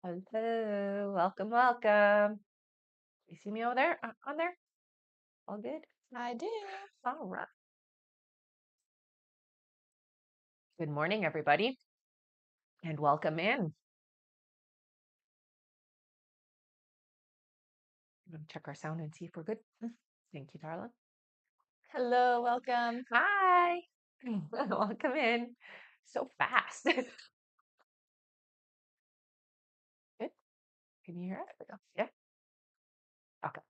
Hello, welcome, welcome. You see me over there on there? All good? I do. All right. Good morning, everybody, and welcome in. I'm gonna check our sound and see if we're good. Thank you, darling. Hello, welcome. Hi. Welcome in. So fast. Good. Can you hear it? There we go. Yeah. Okay.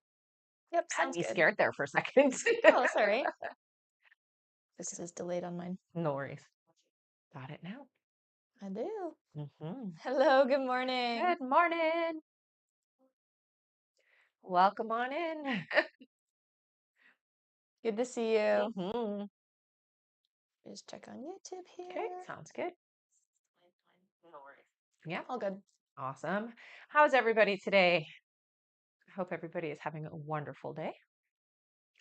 Yep, Had sounds me good. scared there for a second. Oh, that's all right. This is delayed on mine. No worries. Got it now. I do. Mm-hmm. Hello, good morning. Good morning. Welcome on in. Good to see you. Mm-hmm. Just check on YouTube Okay, here. sounds good. No worries. Yeah, All good. awesome. How's everybody today? I hope everybody is having a wonderful day.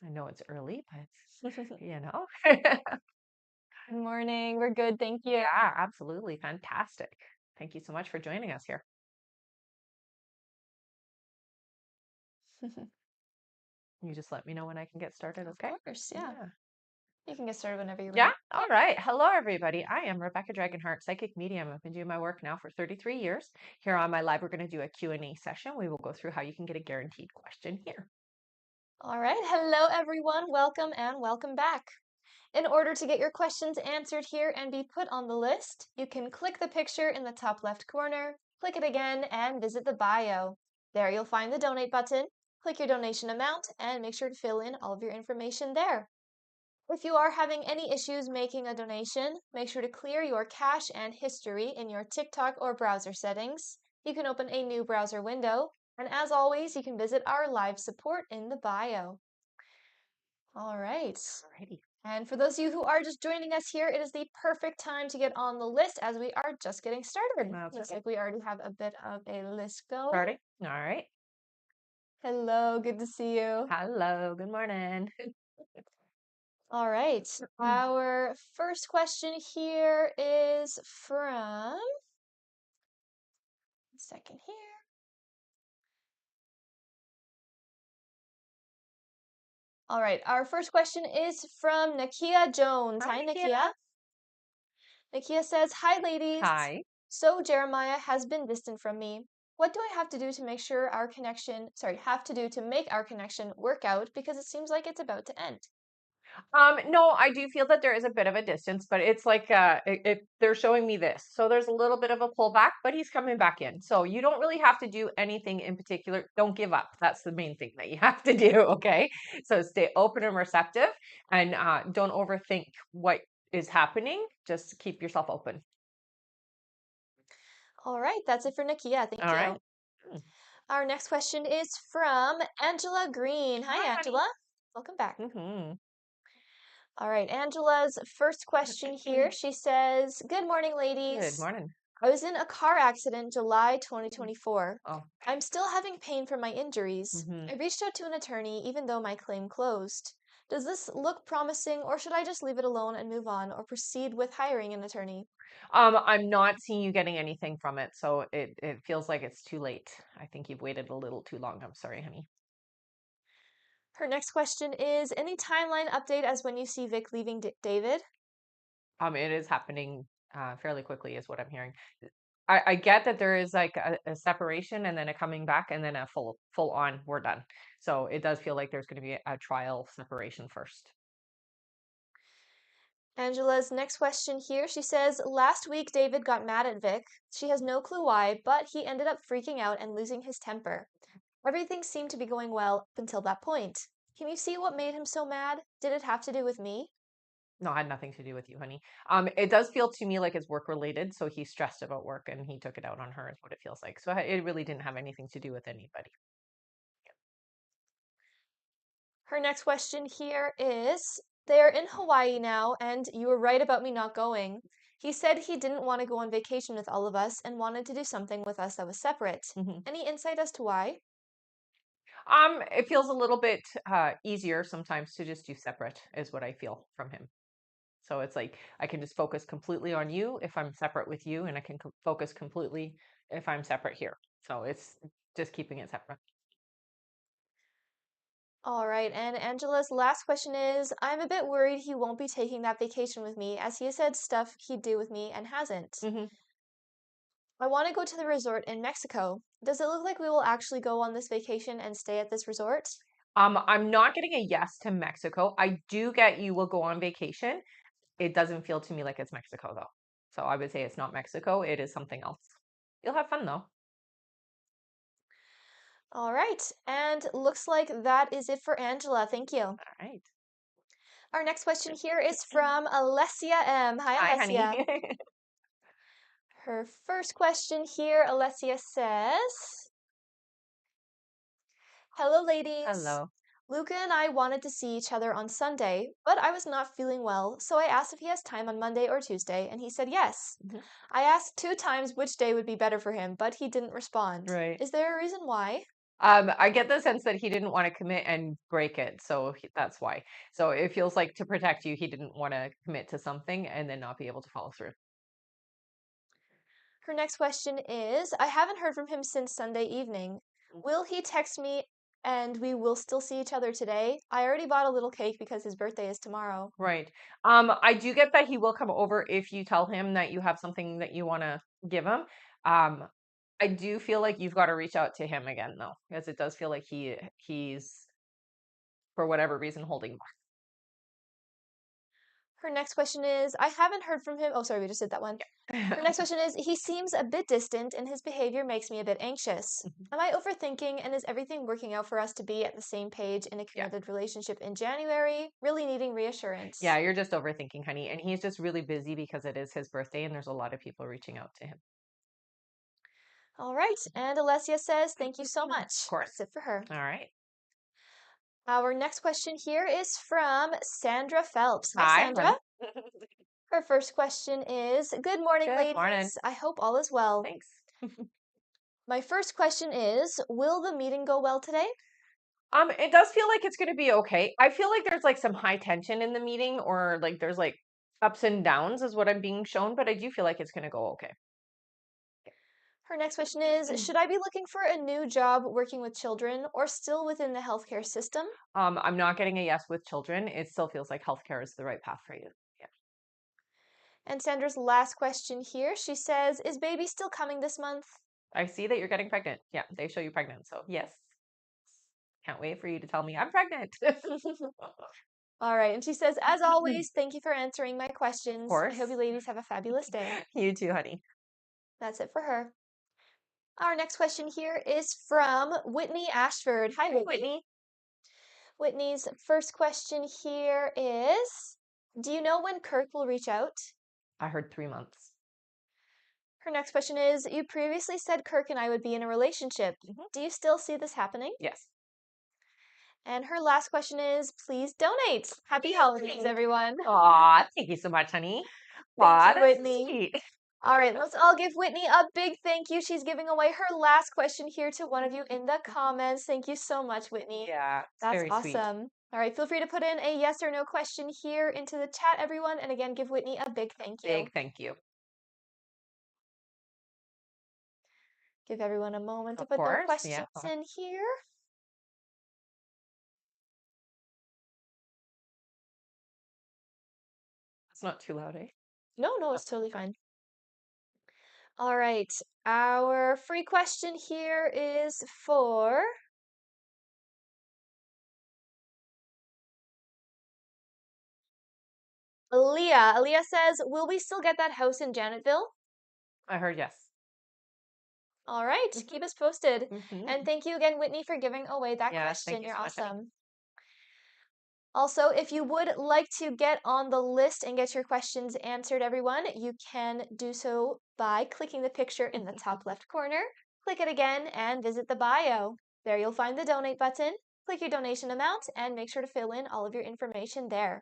I know it's early, but you know. Good morning. We're good, thank you. Yeah, absolutely. Fantastic. Thank you so much for joining us here. You just let me know when I can get started, Of okay? course, yeah. You can get started whenever you're Yeah. ready. All right. Hello, everybody. I am Rebecca Dragonheart, psychic medium. I've been doing my work now for 33 years. Here on my live, we're going to do a Q&A session. We will go through how you can get a guaranteed question here. All right. Hello, everyone. Welcome and welcome back. In order to get your questions answered here and be put on the list, you can click the picture in the top left corner, click it again, and visit the bio. There you'll find the donate button. Click your donation amount and make sure to fill in all of your information there. If you are having any issues making a donation, make sure to clear your cache and history in your TikTok or browser settings. You can open a new browser window, and as always, you can visit our live support in the bio. All right. Alrighty. And for those of you who are just joining us here, it is the perfect time to get on the list as we are just getting started. That's Looks okay. like we already have a bit of a list going. Starting. All right. Hello, good to see you. Hello. Good morning. All right. Our first question here is from, second here. All right, our first question is from Nakia Jones. Hi, Nakia. Nakia says, "Hi, ladies. Hi. So Jeremiah has been distant from me. What do I have to do to make sure our connection, to make our connection work out because it seems like it's about to end?" No, I do feel that there is a bit of a distance, but it's like they're showing me this. So there's a little bit of a pullback, but he's coming back in. So you don't really have to do anything in particular. Don't give up. That's the main thing that you have to do, okay? So stay open and receptive and don't overthink what is happening. Just keep yourself open. All right, that's it for Nakia. Thank All you. right. Our next question is from Angela Green. Hi, Hi, honey. Angela. Welcome back. Mm-hmm. All right, Angela's first question here. She says, "Good morning, Good ladies. morning. I was in a car accident July 2024. Oh. I'm still having pain from my injuries. Mm-hmm. I reached out to an attorney even though my claim closed. Does this look promising, or should I just leave it alone and move on or proceed with hiring an attorney?" I'm not seeing you getting anything from it, so it feels like it's too late. I think you've waited a little too long. I'm sorry, honey. Her next question is, "Any timeline update as when you see Vic leaving David?" It is happening fairly quickly, is what I'm hearing. I get that there is like a separation and then a coming back and then a full on we're done. So it does feel like there's going to be a trial separation first. Angela's next question here, she says, "Last week David got mad at Vic. She has no clue why, but he ended up freaking out and losing his temper. Everything seemed to be going well up until that point. Can you see what made him so mad? Did it have to do with me?" No, it had nothing to do with you, honey. It does feel to me like it's work related. So he's stressed about work and he took it out on her, is what it feels like. So it really didn't have anything to do with anybody. Her next question here is, "They're in Hawaii now, and you were right about me not going. He said he didn't want to go on vacation with all of us and wanted to do something with us that was separate. Mm-hmm. Any insight as to why?" It feels a little bit easier sometimes to just do separate, is what I feel from him. So it's like I can just focus completely on you if I'm separate with you, and I can focus completely if I'm separate here. So it's just keeping it separate. All right, and Angela's last question is, I'm a bit worried he won't be taking that vacation with me, as he has said stuff he'd do with me and hasn't. Hmm. I want to go to the resort in Mexico. Does it look like we will actually go on this vacation and stay at this resort? I'm not getting a yes to Mexico. I do get you will go on vacation. It doesn't feel to me like it's Mexico though. So I would say it's not Mexico. It is something else. You'll have fun though. All right, and looks like that is it for Angela. Thank you. All right. Our next question here is from Alessia M. Hi, Hi, honey. Alessia. Her first question here, Alessia says, hello, ladies. Hello. Luca and I wanted to see each other on Sunday, but I was not feeling well, so I asked if he has time on Monday or Tuesday, and he said yes. Mhm. I asked 2 times which day would be better for him, but he didn't respond. Right. Is there a reason why? I get the sense that he didn't want to commit and break it, so that's why. So it feels like to protect you, he didn't want to commit to something and then not be able to follow through. Her next question is, I haven't heard from him since Sunday evening. Will he text me and we will still see each other today? I already bought a little cake because his birthday is tomorrow. Right. I do get that he will come over if you tell him that you have something that you want to give him. Um, I do feel like you've got to reach out to him again though, because it does feel like he's for whatever reason holding Her next question is, I haven't heard from him. Oh, sorry, we just did that one. Her back. next question is, he seems a bit distant and his behavior makes me a bit anxious. Am I overthinking and is everything working out for us to be at the same page in a Yeah. committed relationship in January? Really needing reassurance. Yeah, you're just overthinking, honey. And he's just really busy because it is his birthday and there's a lot of people reaching out to him. All right. And Alessia says, thank you so Of much. course. That's it for her. All right. Our next question here is from Sandra Phelps. Hi, Hi, Sandra. honey. Her first question is, good morning, Good morning. ladies. I hope all is well. Thanks. My first question is, will the meeting go well today? It does feel like it's gonna be okay. I feel like there's like some high tension in the meeting, or like there's like ups and downs is what I'm being shown, but I do feel like it's gonna go okay. Her next question is, should I be looking for a new job working with children or still within the healthcare system? I'm not getting a yes with children. It still feels like healthcare is the right path for you. Yeah. And Sandra's last question here, she says, is baby still coming this month? I see that you're getting pregnant. Yeah, they show you pregnant. So yes. Can't wait for you to tell me I'm pregnant. Of All right. And she says, as always, thank you for answering my questions. I course. hope you ladies have a fabulous day. You too, honey. That's it for her. Our next question here is from Whitney Ashford. Hi, Whitney. Whitney's first question here is, do you know when Kirk will reach out? I heard 3 months. Her next question is, you previously said Kirk and I would be in a relationship. Do you still see this happening? Yes. And her last question is, please donate. Happy holidays, everyone. Aw, thank you so much, honey. Thank Aw, you, that's Whitney. sweet. All right, let's all give Whitney a big thank you. She's giving away her last question here to one of you in the comments. Thank you so much, Whitney. Yeah, it's That's very sweet. awesome. All right, feel free to put in a yes or no question here into the chat, everyone. And again, give Whitney a big thank you. Big thank you. Give everyone a moment to Of put their course. questions Yeah. in here. It's not too loud, eh? No, it's totally fine. All right, our free question here is for Aaliyah. Aaliyah says, will we still get that house in Janetville? I heard yes. All right, keep us posted. Mm-hmm. And thank you again, Whitney, for giving away that Yes, question. thank you You're so much, honey. awesome. Also, if you would like to get on the list and get your questions answered, everyone, you can do so by clicking the picture in the top left corner. Click it again and visit the bio. There you'll find the donate button. Click your donation amount and make sure to fill in all of your information there.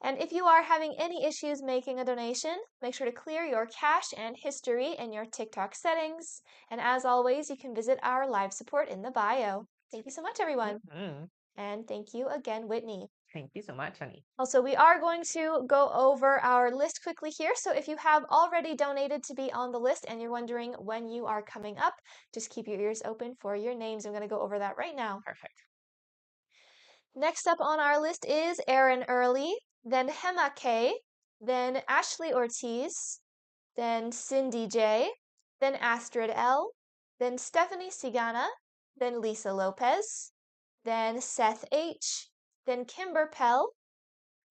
And if you are having any issues making a donation, make sure to clear your cache and history in your TikTok settings. And as always, you can visit our live support in the bio. Thank you so much, everyone. Mm-hmm. And thank you again, Whitney. Thank you so much, honey. Also, we are going to go over our list quickly here. So if you have already donated to be on the list and you're wondering when you are coming up, just keep your ears open for your names. I'm going to go over that right now. Perfect. Next up on our list is Aaron Early, then Hema K, then Ashley Ortiz, then Cindy J, then Astrid L, then Stephanie Sigana, then Lisa Lopez, then Seth H, then Kimber Pell,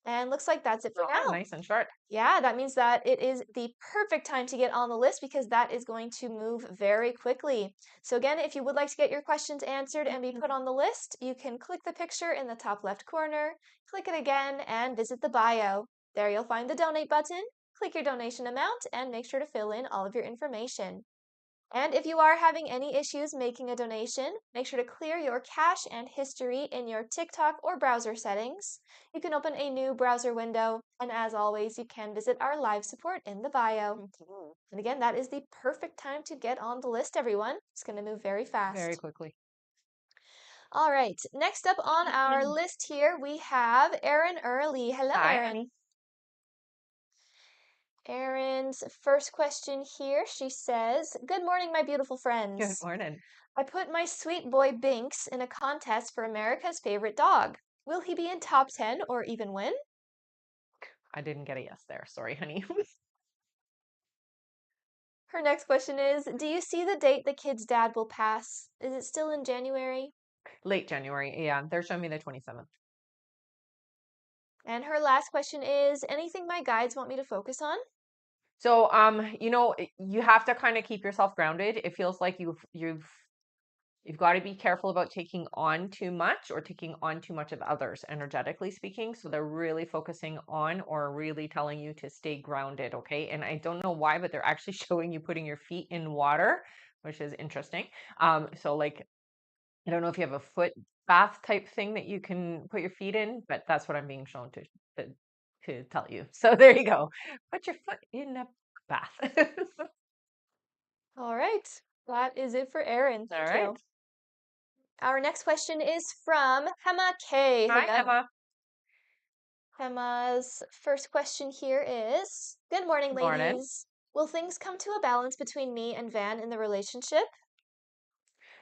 and looks like that's it for Oh, now. nice and short. Yeah, that means that it is the perfect time to get on the list because that is going to move very quickly. So again, if you would like to get your questions answered and be put on the list, you can click the picture in the top left corner, click it again, and visit the bio. There you'll find the donate button, click your donation amount, and make sure to fill in all of your information. And if you are having any issues making a donation, make sure to clear your cache and history in your TikTok or browser settings. You can open a new browser window, and as always, you can visit our live support in the bio. And again, that is the perfect time to get on the list, everyone. It's going to move very Very fast. quickly. All right, next up on our list here, we have Erin Early. Hello, Hi, Erin. honey. Erin's first question here, she says, "Good morning, my beautiful Good friends. morning. I put my sweet boy Binks in a contest for America's favorite dog. Will he be in top 10 or even win?" I didn't get a yes there. Sorry, honey. Her next question is, "Do you see the date the kid's dad will pass? Is it still in January?" Late January. Yeah, they're showing me the 27th. And her last question is, "Anything my guides want me to focus on?" So, you have to kind of keep yourself grounded. It feels like you've got to be careful about taking on too much or taking on too much of others, energetically speaking. So they're really focusing on or really telling you to stay grounded, okay? And I don't know why, but they're actually showing you putting your feet in water, which is interesting. So like I don't know if you have a foot bath type thing that you can put your feet in, but that's what I'm being shown to, to tell you. So there you go. Put your foot in a bath. All right, that is it for Erin. All Thank right. you. Our next question is from Hema K. Hi, Hello. Emma. Hema's first question here is, "Good morning, Morning. ladies. Will things come to a balance between me and Van in the relationship?"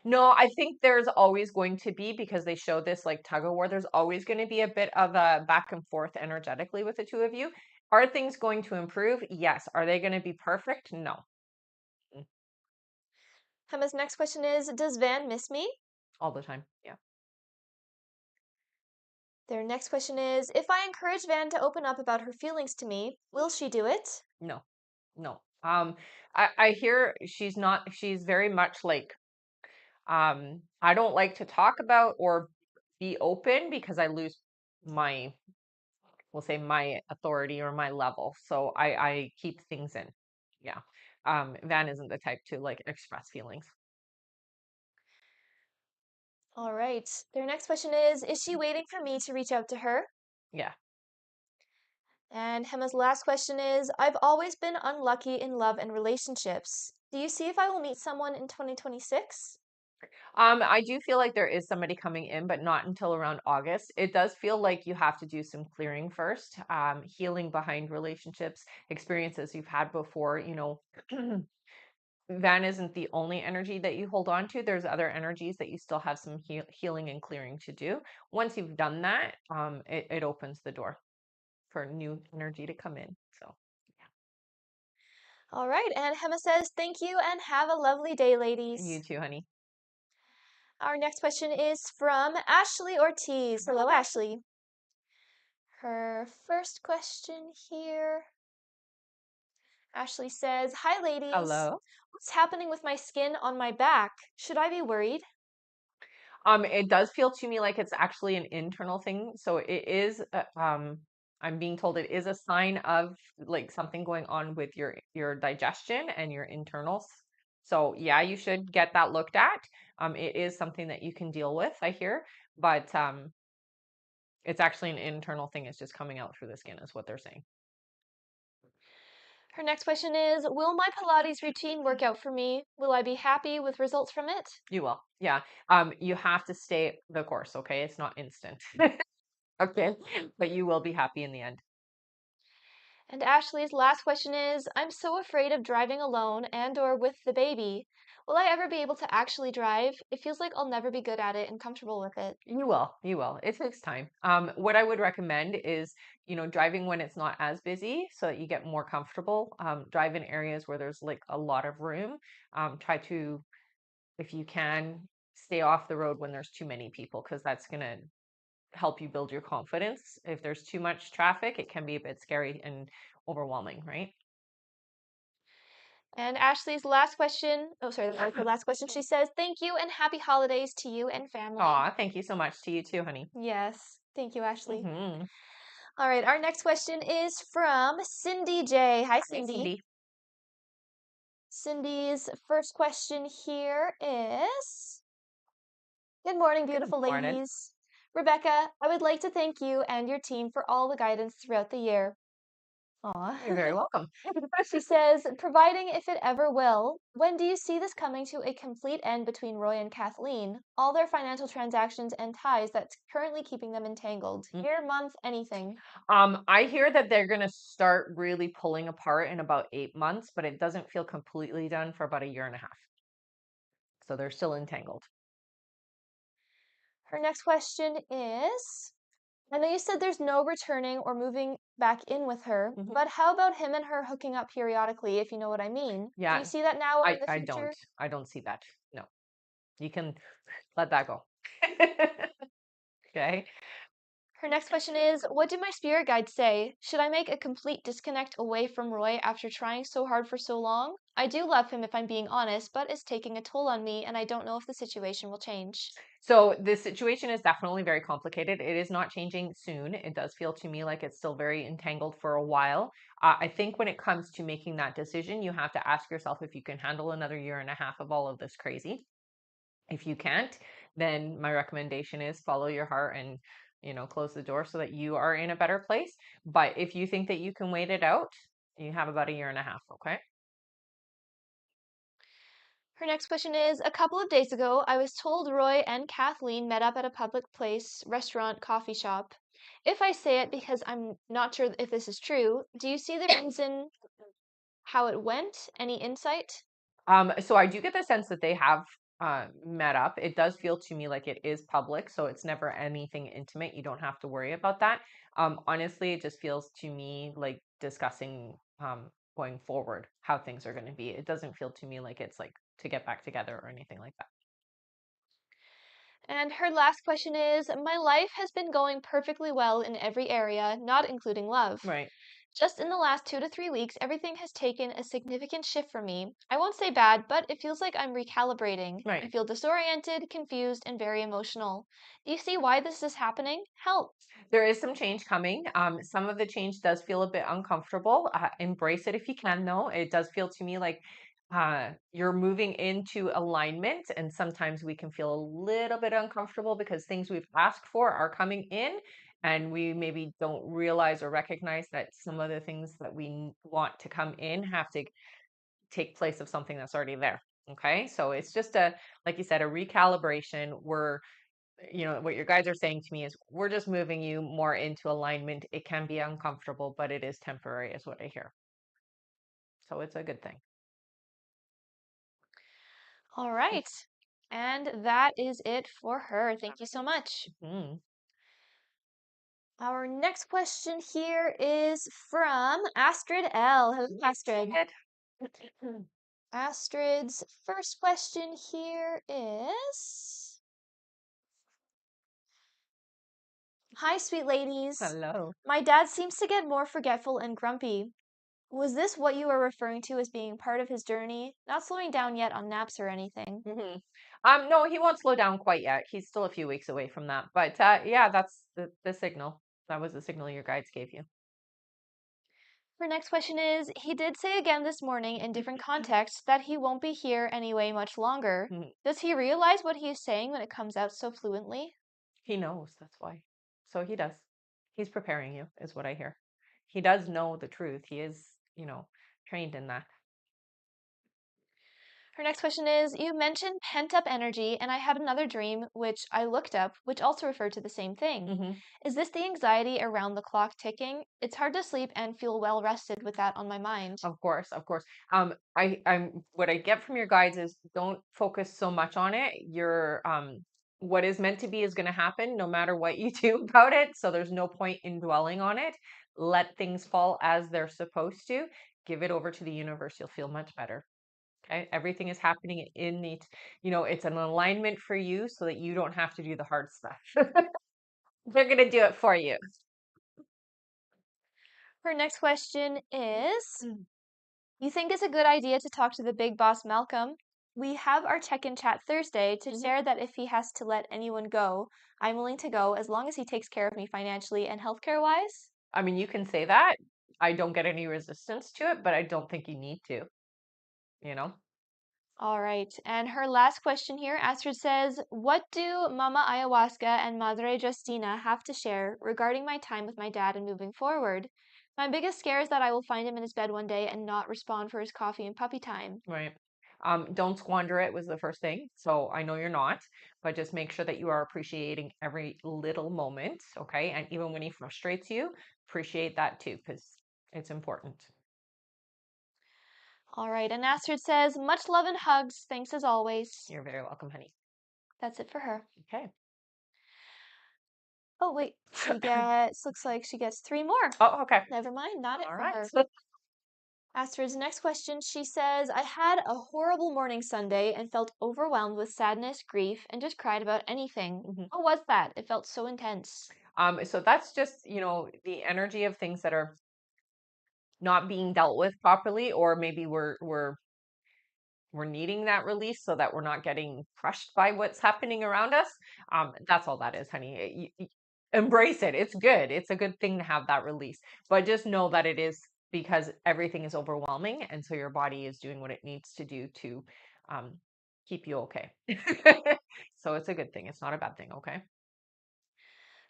No, I think there's always going to be because they show this like tug of war. There's always going to be a bit of a back and forth energetically with the two of you. Are things going to improve? Yes. Are they going to be perfect? No. Hema's next question is, "Does Van miss me?" All the time. Yeah. Their next question is, "If I encourage Van to open up about her feelings to me, will she do it?" No. No. I hear she's very much like I don't like to talk about or be open because I lose my, we'll say my authority or my level. So I keep things in. Yeah. Van isn't the type to like express feelings. All right. Their next question is she waiting for me to reach out to her?" Yeah. And Hema's last question is, "I've always been unlucky in love and relationships. Do you see if I will meet someone in 2026?" I do feel like there is somebody coming in, but not until around August. It does feel like you have to do some clearing first, healing behind relationships, experiences you've had before, Van isn't the only energy that you hold on to. There's other energies that you still have some healing and clearing to do. Once you've done that, it opens the door for new energy to come in. So, All right. And Hema says, "Thank you and have a lovely day, yeah. You ladies." too, honey. Our next question is from Ashley Ortiz. Hello, Ashley. Her first question here. Ashley says, "Hi, ladies. Hello. What's happening with my skin on my back? Should I be worried?" It does feel to me like it's actually an internal thing. So it is, I'm being told it is a sign of like something going on with your digestion and your internals. So yeah, you should get that looked at. It is something that you can deal with, I hear, but it's actually an internal thing. It's just coming out through the skin, is what they're saying. Her next question is, "Will my Pilates routine work out for me? Will I be happy with results from it?" You will, yeah. You have to stay the course, okay? It's not instant. Okay. But you will be happy in the end. And Ashley's last question is, I'm so afraid of driving alone and or with the baby. Will I ever be able to actually drive? It feels like I'll never be good at it and comfortable with it. You will. You will. It takes time. What I would recommend is, driving when it's not as busy so that you get more comfortable. Drive in areas where there's like a lot of room. Try to, if you can, stay off the road when there's too many people because that's going to help you build your confidence. If there's too much traffic, it can be a bit scary and overwhelming, right? And Ashley's last question, oh, sorry, that was her last question. She says, thank you and happy holidays to you and family. Aw, thank you so much to you too, honey. Yes, thank you, Ashley. Hmm. All right, our next question is from Cindy J. Hi, Hi, Cindy. Cindy. Cindy's first question here is, good morning, Good beautiful morning. ladies. Rebecca, I would like to thank you and your team for all the guidance throughout the year. Aw. You're very welcome. She says, providing if it ever will, when do you see this coming to a complete end between Roy and Kathleen, all their financial transactions and ties that's currently keeping them entangled? Year, month, anything. I hear that they're gonna start really pulling apart in about 8 months, but it doesn't feel completely done for about a year and a half. So they're still entangled. Her next question is, I know you said there's no returning or moving back in with her, Mhm. but how about him and her hooking up periodically, if you know what I mean? Do you Yeah, see that now or in I the I don't. future? I don't see that. No. You can let that go. Okay. Her next question is, what did my spirit guide say? Should I make a complete disconnect away from Roy after trying so hard for so long? I do love him if I'm being honest, but it's taking a toll on me and I don't know if the situation will change. So the situation is definitely very complicated. It is not changing soon. It does feel to me like it's still very entangled for a while. I think when it comes to making that decision, you have to ask yourself if you can handle another year and a half of all of this crazy. If you can't, then my recommendation is follow your heart and, close the door so that you are in a better place. But if you think that you can wait it out, you have about a year and a half, okay? Her next question is, a couple of days ago, I was told Roy and Kathleen met up at a public place, restaurant, coffee shop. If I say it because I'm not sure if this is true, do you see the reason how it went? Any insight? So I do get the sense that they have met up. It does feel to me like it is public, so it's never anything intimate. You don't have to worry about that. Honestly, it just feels to me like discussing going forward how things are going to be. It doesn't feel to me like it's like to get back together or anything like that. And her last question is, my life has been going perfectly well in every area, not including love. Right, Just in the last 2 to 3 weeks, everything has taken a significant shift for me. I won't say bad, but it feels like I'm recalibrating. I right. feel disoriented, confused, and very emotional. Do you see why this is happening? Help. There is some change coming. Some of the change does feel a bit uncomfortable. Embrace it if you can, though. It does feel to me like you're moving into alignment, and sometimes we can feel a little bit uncomfortable because things we've asked for are coming in, and we maybe don't realize or recognize that some of the things that we want to come in have to take place of something that's already there. Okay, so it's just like you said, a recalibration. What your guides are saying to me is we're just moving you more into alignment. It can be uncomfortable, but it is temporary, is what I hear. So it's a good thing. All right. And that is it for her. Thank you so much. Mm. Our next question here is from Astrid L. Hello, Astrid. Good. Astrid's first question here is, hi, sweet ladies. Hello. My dad seems to get more forgetful and grumpy. Was this what you were referring to as being part of his journey? Not slowing down yet on naps or anything. Hmm. No, he won't slow down quite yet. He's still a few weeks away from that. But yeah, that's the signal. That was the signal your guides gave you. Her next question is, he did say again this morning in different contexts that he won't be here anyway much longer. Mhm. Does he realize what he is saying when it comes out so fluently? He knows, that's why. So he does. He's preparing you, is what I hear. He does know the truth. He is, trained in that. Her next question is, you mentioned pent-up energy, and I had another dream, which I looked up, which also referred to the same thing. Hmm. Is this the anxiety around the clock ticking? It's hard to sleep and feel well rested with that on my mind. Of course, of course. I'm what I get from your guides is don't focus so much on it. What is meant to be is going to happen no matter what you do about it. So there's no point in dwelling on it. Let things fall as they're supposed to. Give it over to the universe. You'll feel much better. Okay. Everything is happening in the, it's an alignment for you so that you don't have to do the hard stuff. They're going to do it for you. Her next question is, Mm. you think it's a good idea to talk to the big boss Malcolm? We have our check-in chat Thursday to Mhm. share that if he has to let anyone go, I'm willing to go as long as he takes care of me financially and healthcare wise. I mean, you can say that. I don't get any resistance to it, but I don't think you need to, you know? All right. And her last question here, Astrid says, what do Mama Ayahuasca and Madre Justina have to share regarding my time with my dad and moving forward? My biggest scare is that I will find him in his bed one day and not respond for his coffee and puppy time. Right. Don't squander it was the first thing. So I know you're not, but just make sure that you are appreciating every little moment. Okay. And even when he frustrates you, appreciate that too, because it's important. All right. And Astrid says, much love and hugs. Thanks as always. You're very welcome, honey. That's it for her. Okay. Oh, wait. Looks like she gets three more. Oh, okay. Never mind. Not it All for right. her. Astrid's next question, she says, I had a horrible morning Sunday and felt overwhelmed with sadness, grief, and just cried about anything. Mhm. What was that? It felt so intense. So that's just, the energy of things that are not being dealt with properly, or maybe we're needing that release so that we're not getting crushed by what's happening around us. That's all that is, honey. Embrace it. It's good. It's a good thing to have that release, but just know that it is because everything is overwhelming, and so your body is doing what it needs to do to um, keep you okay. So it's a good thing. It's not a bad thing. Okay.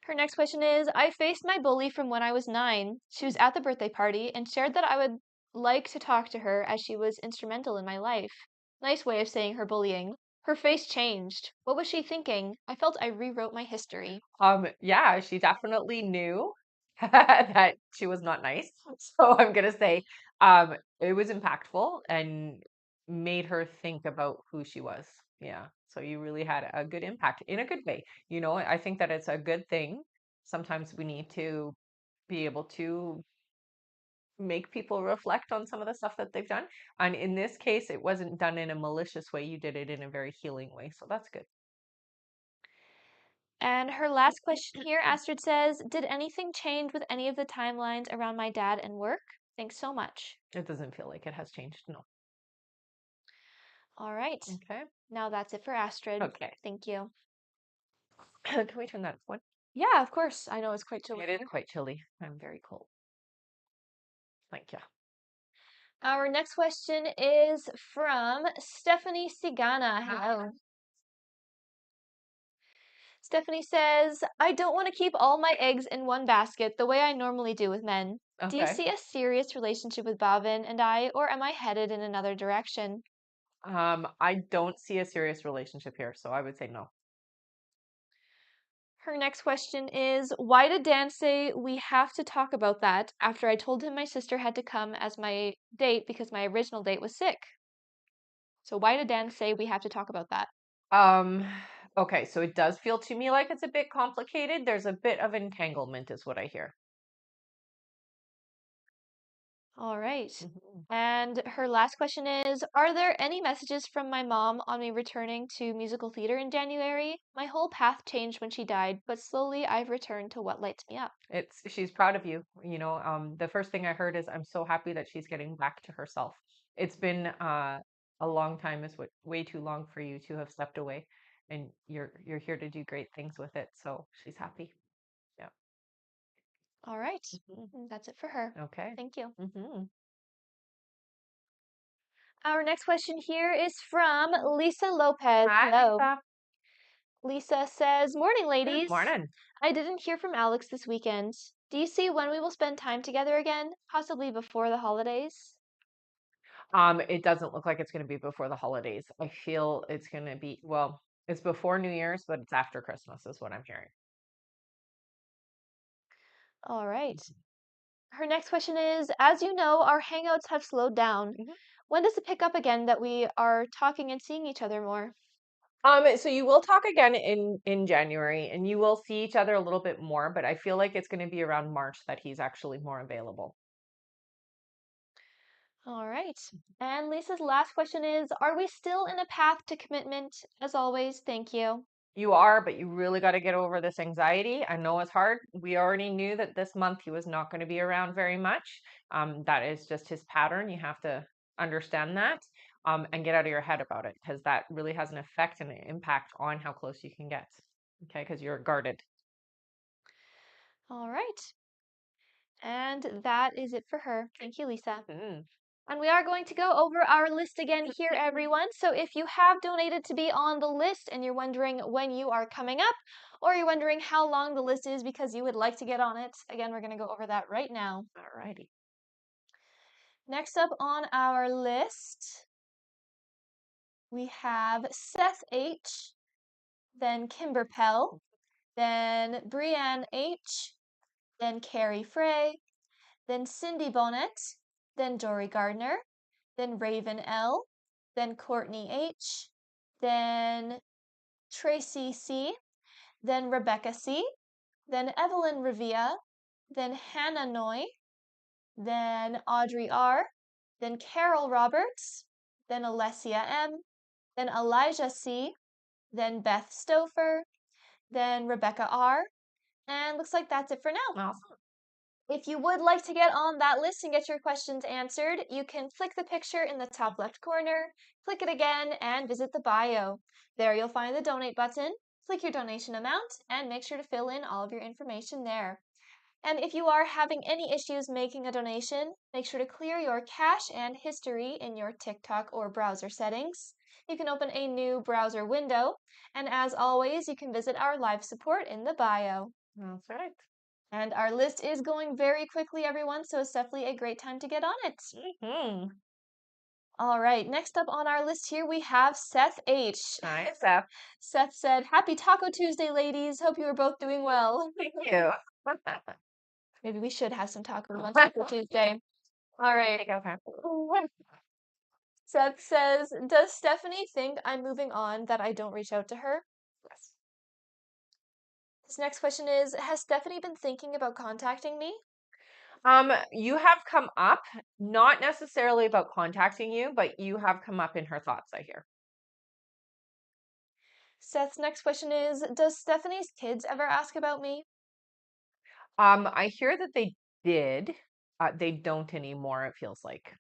Her next question is, I faced my bully from when I was 9. She was at the birthday party and shared that I would like to talk to her as she was instrumental in my life. Nice way of saying her bullying. Her face changed. What was she thinking? I felt I rewrote my history. Yeah, she definitely knew that she was not nice. So I'm gonna say, it was impactful and made her think about who she was. Yeah. So you really had a good impact in a good way. I think that it's a good thing. Sometimes we need to be able to make people reflect on some of the stuff that they've done. And in this case, it wasn't done in a malicious way. You did it in a very healing way. So that's good. And her last question here, Astrid says, did anything change with any of the timelines around my dad and work? Thanks so much. It doesn't feel like it has changed. No. All right. Okay. Now that's it for Astrid. Okay. Thank you. Can we turn that up one? Yeah, of course. I know it's quite chilly It is here. quite chilly. I'm very cold. Thank you. Our next question is from Stephanie Sigana. Hello. Stephanie says, I don't want to keep all my eggs in one basket the way I normally do with men. Do you Okay. see a serious relationship with Bhavin and I, or am I headed in another direction? I don't see a serious relationship here, so I would say no. Her next question is, why did Dan say we have to talk about that after I told him my sister had to come as my date because my original date was sick? So why did Dan say we have to talk about that? Um, okay, so it does feel to me like it's a bit complicated. There's a bit of entanglement, is what I hear. All right. Mhm. And her last question is, are there any messages from my mom on me returning to musical theater in January? My whole path changed when she died, but slowly I've returned to what lights me up. She's proud of you. The first thing I heard is I'm so happy that she's getting back to herself. It's been a long time, is what way too long for you to have stepped away, and you're here to do great things with it. So she's happy. Yeah. All right. Mhm. That's it for her. Okay. Thank you. Hmm. Our next question here is from Lisa Lopez. Hi, Hello. Lisa. Lisa says, morning, Good ladies. morning. I didn't hear from Alex this weekend. Do you see when we will spend time together again? Possibly before the holidays? It doesn't look like it's going to be before the holidays. I feel it's going to be, well, it's before New Year's, but it's after Christmas, is what I'm hearing. All right. Her next question is, as you know, our hangouts have slowed down. Mhm. When does it pick up again that we are talking and seeing each other more? So you will talk again in January, and you will see each other a little bit more, but I feel like it's going to be around March that he's actually more available. All right. And Lisa's last question is, are we still in a path to commitment? As always, thank you. You are, but you really got to get over this anxiety. I know it's hard. We already knew that this month he was not going to be around very much. That is just his pattern. You have to understand that, and get out of your head about it, because that really has an effect and an impact on how close you can get. Okay, because you're guarded. All right. And that is it for her. Thank you, Lisa. Mm. And we are going to go over our list again here, everyone. So if you have donated to be on the list and you're wondering when you are coming up, or you're wondering how long the list is because you would like to get on it, again, we're going to go over that right now. All righty. Next up on our list, we have Seth H., then Kimber Pell, then Brianne H., then Carrie Frey, then Cindy Bonnet, then Dory Gardner, then Raven L., then Courtney H., then Tracy C., then Rebecca C., then Evelyn Revia, then Hannah Noy, then Audrey R., then Carol Roberts, then Alessia M., then Elijah C., then Beth Stouffer, then Rebecca R., and looks like that's it for now. Awesome. If you would like to get on that list and get your questions answered, you can click the picture in the top left corner, click it again, and visit the bio. There you'll find the donate button, click your donation amount, and make sure to fill in all of your information there. And if you are having any issues making a donation, make sure to clear your cache and history in your TikTok or browser settings. You can open a new browser window, and as always, you can visit our live support in the bio. That's right. And our list is going very quickly, everyone, so it's definitely a great time to get on it. Mm-hmm. All right, next up on our list here, we have Seth H. Hi, Seth. Seth said, Happy Taco Tuesday, ladies. Hope you are both doing well. Thank you. Maybe we should have some tacos on Taco Tuesday. All right. Okay. Seth says, Does Stephanie think I'm moving on that I don't reach out to her? Yes. This next question is, has Stephanie been thinking about contacting me? You have come up, not necessarily about contacting you, but you have come up in her thoughts, I hear. Seth's next question is, Does Stephanie's kids ever ask about me? I hear that they did. They don't anymore, it feels like,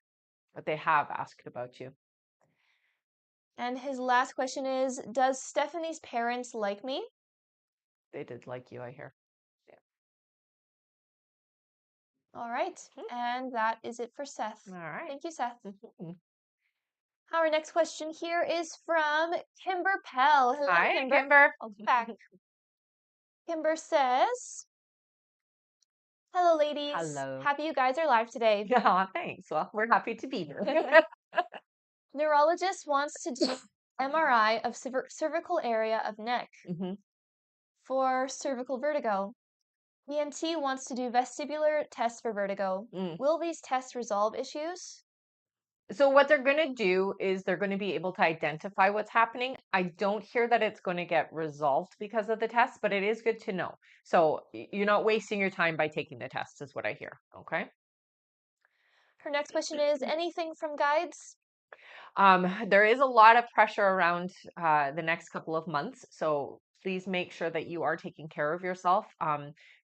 but they have asked about you. And his last question is, Does Stephanie's parents like me? They did like you, I hear. Yeah. All right. And that is it for Seth. All right. Thank you, Seth. Mhm. Our next question here is from Kimber Pell. Hello, Hi, Kimber. Kimber. Welcome back. Kimber says, Hello, ladies. Hello. Happy you guys are live today. Yeah, thanks. Well, we're happy to be here. Neurologist wants to do MRI of cervical area of neck hmm for cervical vertigo. ENT wants to do vestibular tests for vertigo. Mm. Will these tests resolve issues? So what they're going to do is they're going to be able to identify what's happening. I don't hear that it's going to get resolved because of the test, but it is good to know. So you're not wasting your time by taking the test, is what I hear. Okay. Her next question is, anything from guides? There is a lot of pressure around the next couple of months, so please make sure that you are taking care of yourself.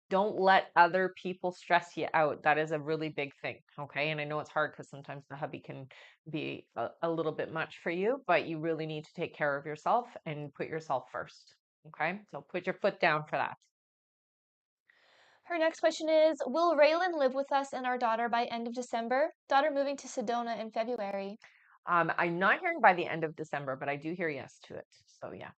Don't let other people stress you out. That is a really big thing, okay? And I know it's hard because sometimes the hubby can be a little bit much for you, but you really need to take care of yourself and put yourself first, okay? So put your foot down for that. Her next question is, will Raylan live with us and our daughter by end of December? Daughter moving to Sedona in February. I'm not hearing by the end of December, but I do hear yes to it. So yeah.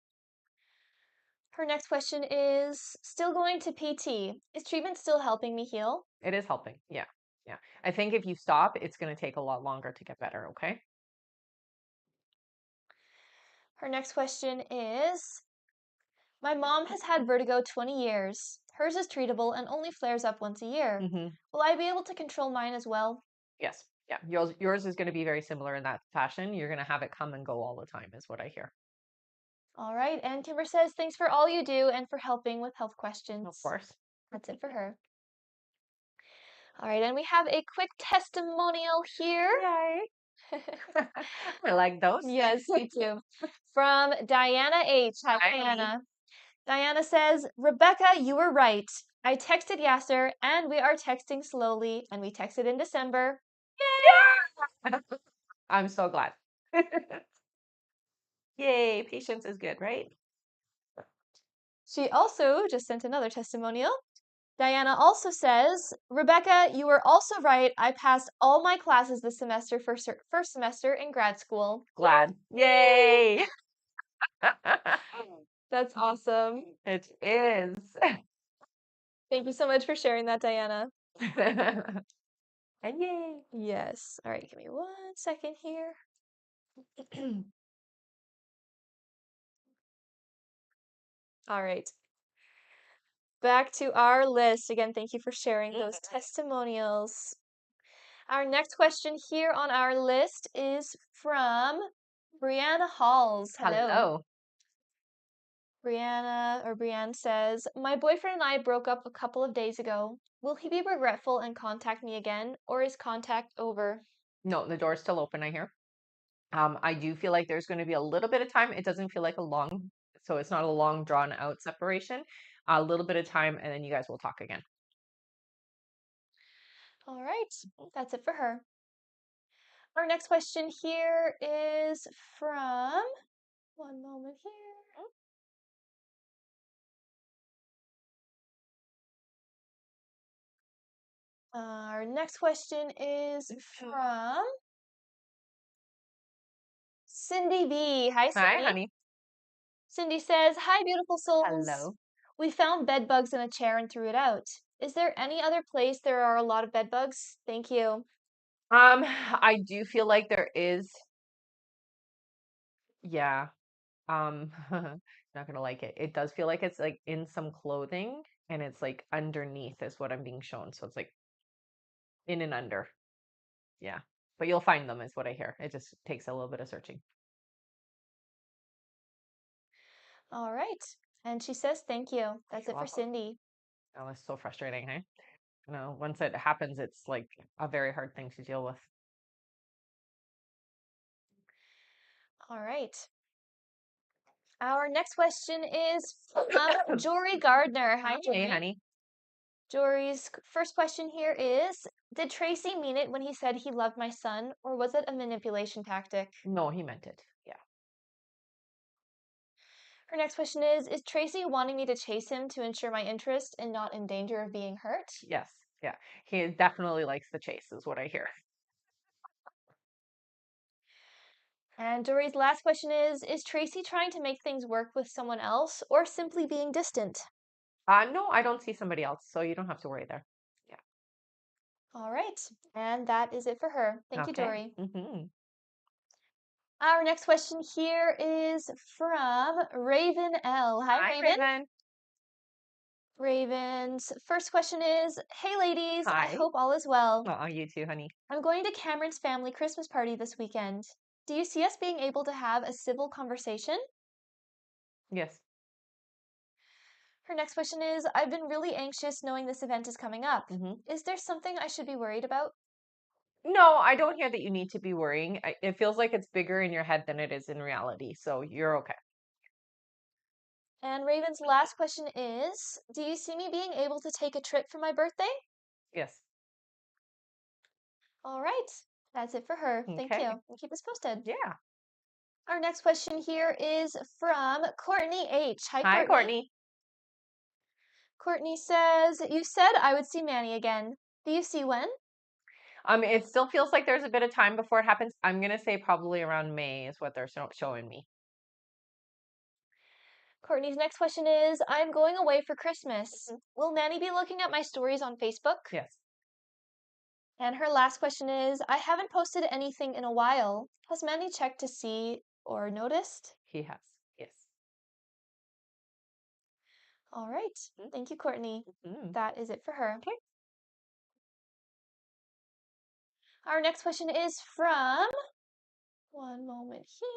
Her next question is, still going to PT. Is treatment still helping me heal? It is helping. Yeah. Yeah. I think if you stop, it's going to take a lot longer to get better. Okay. Her next question is, my mom has had vertigo 20 years. Hers is treatable and only flares up once a year. Mm-hmm. Will I be able to control mine as well? Yes. Yeah. Yours is going to be very similar in that fashion. You're going to have it come and go all the time, is what I hear. All right. And Kimber says, thanks for all you do and for helping with health Of questions. course. That's it for her. All right. And we have a quick testimonial here. Yay. I like those. Yes, me too. From Diana H. Hi, Hi, honey. Diana. Diana says, Rebecca, you were right. I texted Yasser, and we are texting slowly, and we texted in December. Yeah. I'm so glad. Yay. Patience is good, right? She also just sent another testimonial. Diana also says, Rebecca, you were also right. I passed all my classes this semester for first semester in grad school. Glad. Yay. That's awesome. It is. Thank you so much for sharing that, Diana. And yay. Yes. All right, give me 1 second here. All right. Back to our list. Again, thank you for sharing those testimonials. Our next question here on our list is from Brianna Halls. Hello. Hello. Brianne says, my boyfriend and I broke up a couple of days ago. Will he be regretful and contact me again, or is contact over? No, the door's still open, I hear. I do feel like there's going to be a little bit of time. It doesn't feel like so it's not a long drawn out separation. A little bit of time, and then you guys will talk again. All right, that's it for her. Our next question here is from, one moment here. Our next question is from Cindy B. Hi, Hi, Cindy. honey. Cindy says, hi, beautiful souls. Hello. We found bed bugs in a chair and threw it out. Is there any other place there are a lot of bed bugs? Thank you. I do feel like there is. Yeah. Not gonna like it. It does feel like it's like in some clothing, and it's like underneath is what I'm being shown. So it's like in and under. Yeah. But you'll find them, is what I hear. It just takes a little bit of searching. All right. And she says, thank you. That's You're it for welcome. Cindy. Oh, it's so frustrating, hey? No, once it happens, it's like a very hard thing to deal with. All right. Our next question is from Jory Gardner. Hi, Jory. Hey, honey. Jory's first question here is, did Tracy mean it when he said he loved my son, or was it a manipulation tactic? No, he meant it. Yeah. Her next question is Tracy wanting me to chase him to ensure my interest and not in danger of being hurt? Yes. Yeah. He definitely likes the chase, is what I hear. And Dory's last question is Tracy trying to make things work with someone else or simply being distant? No, I don't see somebody else, so you don't have to worry there. Yeah. All right. And that is it for her. Thank you, Dory. Mm-hmm. Our next question here is from Raven L. Hi, Hi, Raven. Raven. Raven's first question is, hey, ladies, I Hi. hope all is well. Oh, you too, honey. I'm going to Cameron's family Christmas party this weekend. Do you see us being able to have a civil conversation? Yes. Her next question is, I've been really anxious knowing this event is coming up. Mm-hmm. Is there something I should be worried about? No, I don't hear that you need to be worrying. It feels like it's bigger in your head than it is in reality, so you're okay. And Raven's last question is, do you see me being able to take a trip for my birthday? Yes. All right. That's it for her. Thank Okay. you. And keep us posted. Yeah. Our next question here is from Courtney H. Hi, Hi, Courtney. Courtney says, you said I would see Manny again. Do you see when? It still feels like there's a bit of time before it happens. I'm gonna say probably around May is what they're showing me. Courtney's next question is, I'm going away for Christmas. Will Manny be looking at my stories on Facebook? Yes. And her last question is, I haven't posted anything in a while. Has Mandy checked to see or noticed? He has. Yes. All right. Thank you, Courtney. Mm-hmm. That is it for her. Okay. Our next question is from, one moment here.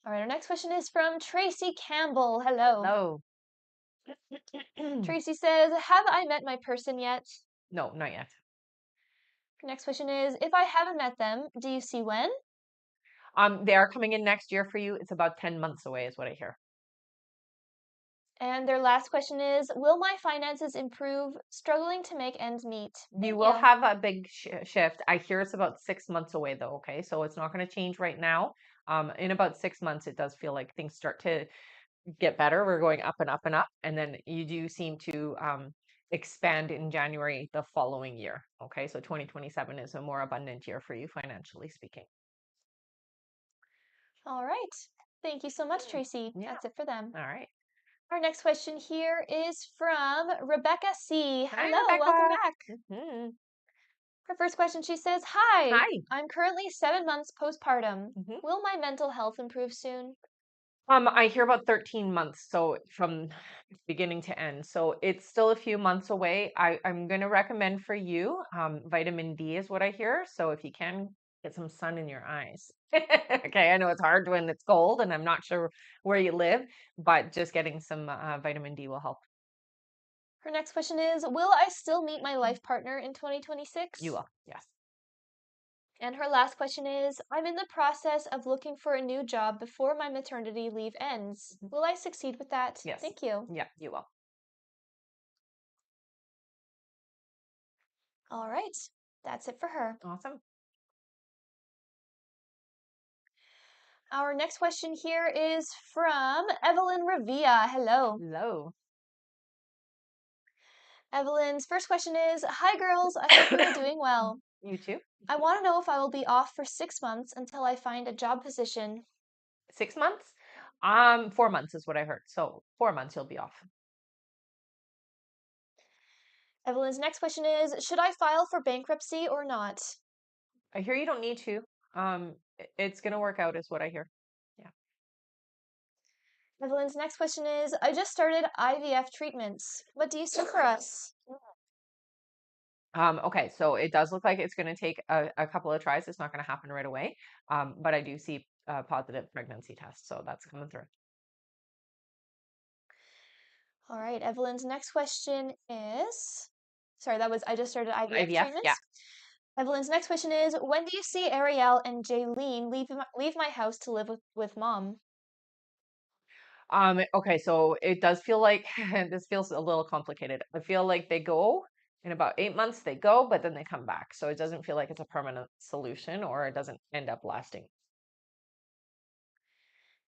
All right, our next question is from Tracy Campbell. Hello. Hello. Tracy says, have I met my person yet? No, not yet. Her next question is, if I haven't met them, do you see when? They are coming in next year for you. It's about 10 months away, is what I hear. And their last question is, will my finances improve? Struggling to make ends meet. You Thank will you. have a big shift. I hear it's about 6 months away, though. Okay, so it's not going to change right now. In about 6 months, it does feel like things start to get better. We're going up and up and up, and then you do seem to expand in January the following year. Okay, so 2027 is a more abundant year for you financially speaking. All right. Thank you so much, Tracy. Yeah. That's it for them. All right. Our next question here is from Rebecca C. Hi, Hello, Rebecca. welcome back. Mhm. Her first question, she says, hi, Hi. I'm currently 7 months postpartum. Mhm. Will my mental health improve soon? I hear about 13 months, so from beginning to end. So it's still a few months away. I'm going to recommend for you vitamin D is what I hear. So if you can get some sun in your eyes. Okay, I know it's hard when it's cold and I'm not sure where you live, but just getting some vitamin D will help. Her next question is, will I still meet my life partner in 2026? You will. Yes. And her last question is, I'm in the process of looking for a new job before my maternity leave ends. Will I succeed with that? Yes. Thank you. Yeah, you will. All right. That's it for her. Awesome. Our next question here is from Evelyn Revia. Hello. Hello. Evelyn's first question is, hi girls, I hope you are doing well. You too. I want to know if I will be off for 6 months until I find a job position. 6 months? 4 months is what I heard. So 4 months you'll be off. Evelyn's next question is, should I file for bankruptcy or not? I hear you don't need to. It's gonna work out, is what I hear. Yeah. Evelyn's next question is, I just started IVF treatments. What do you see for us? Okay, so it does look like it's gonna take a couple of tries. It's not gonna happen right away. But I do see a positive pregnancy test, so that's coming through. All right, Evelyn's next question is, sorry, I just started IVF IVF, yeah. treatments. Evelyn's next question is, when do you see Ariel and Jaylene leave my house to live with mom? Okay, so it does feel like this feels a little complicated. I feel like they go in about 8 months, they go, but then they come back. So it doesn't feel like it's a permanent solution or it doesn't end up lasting.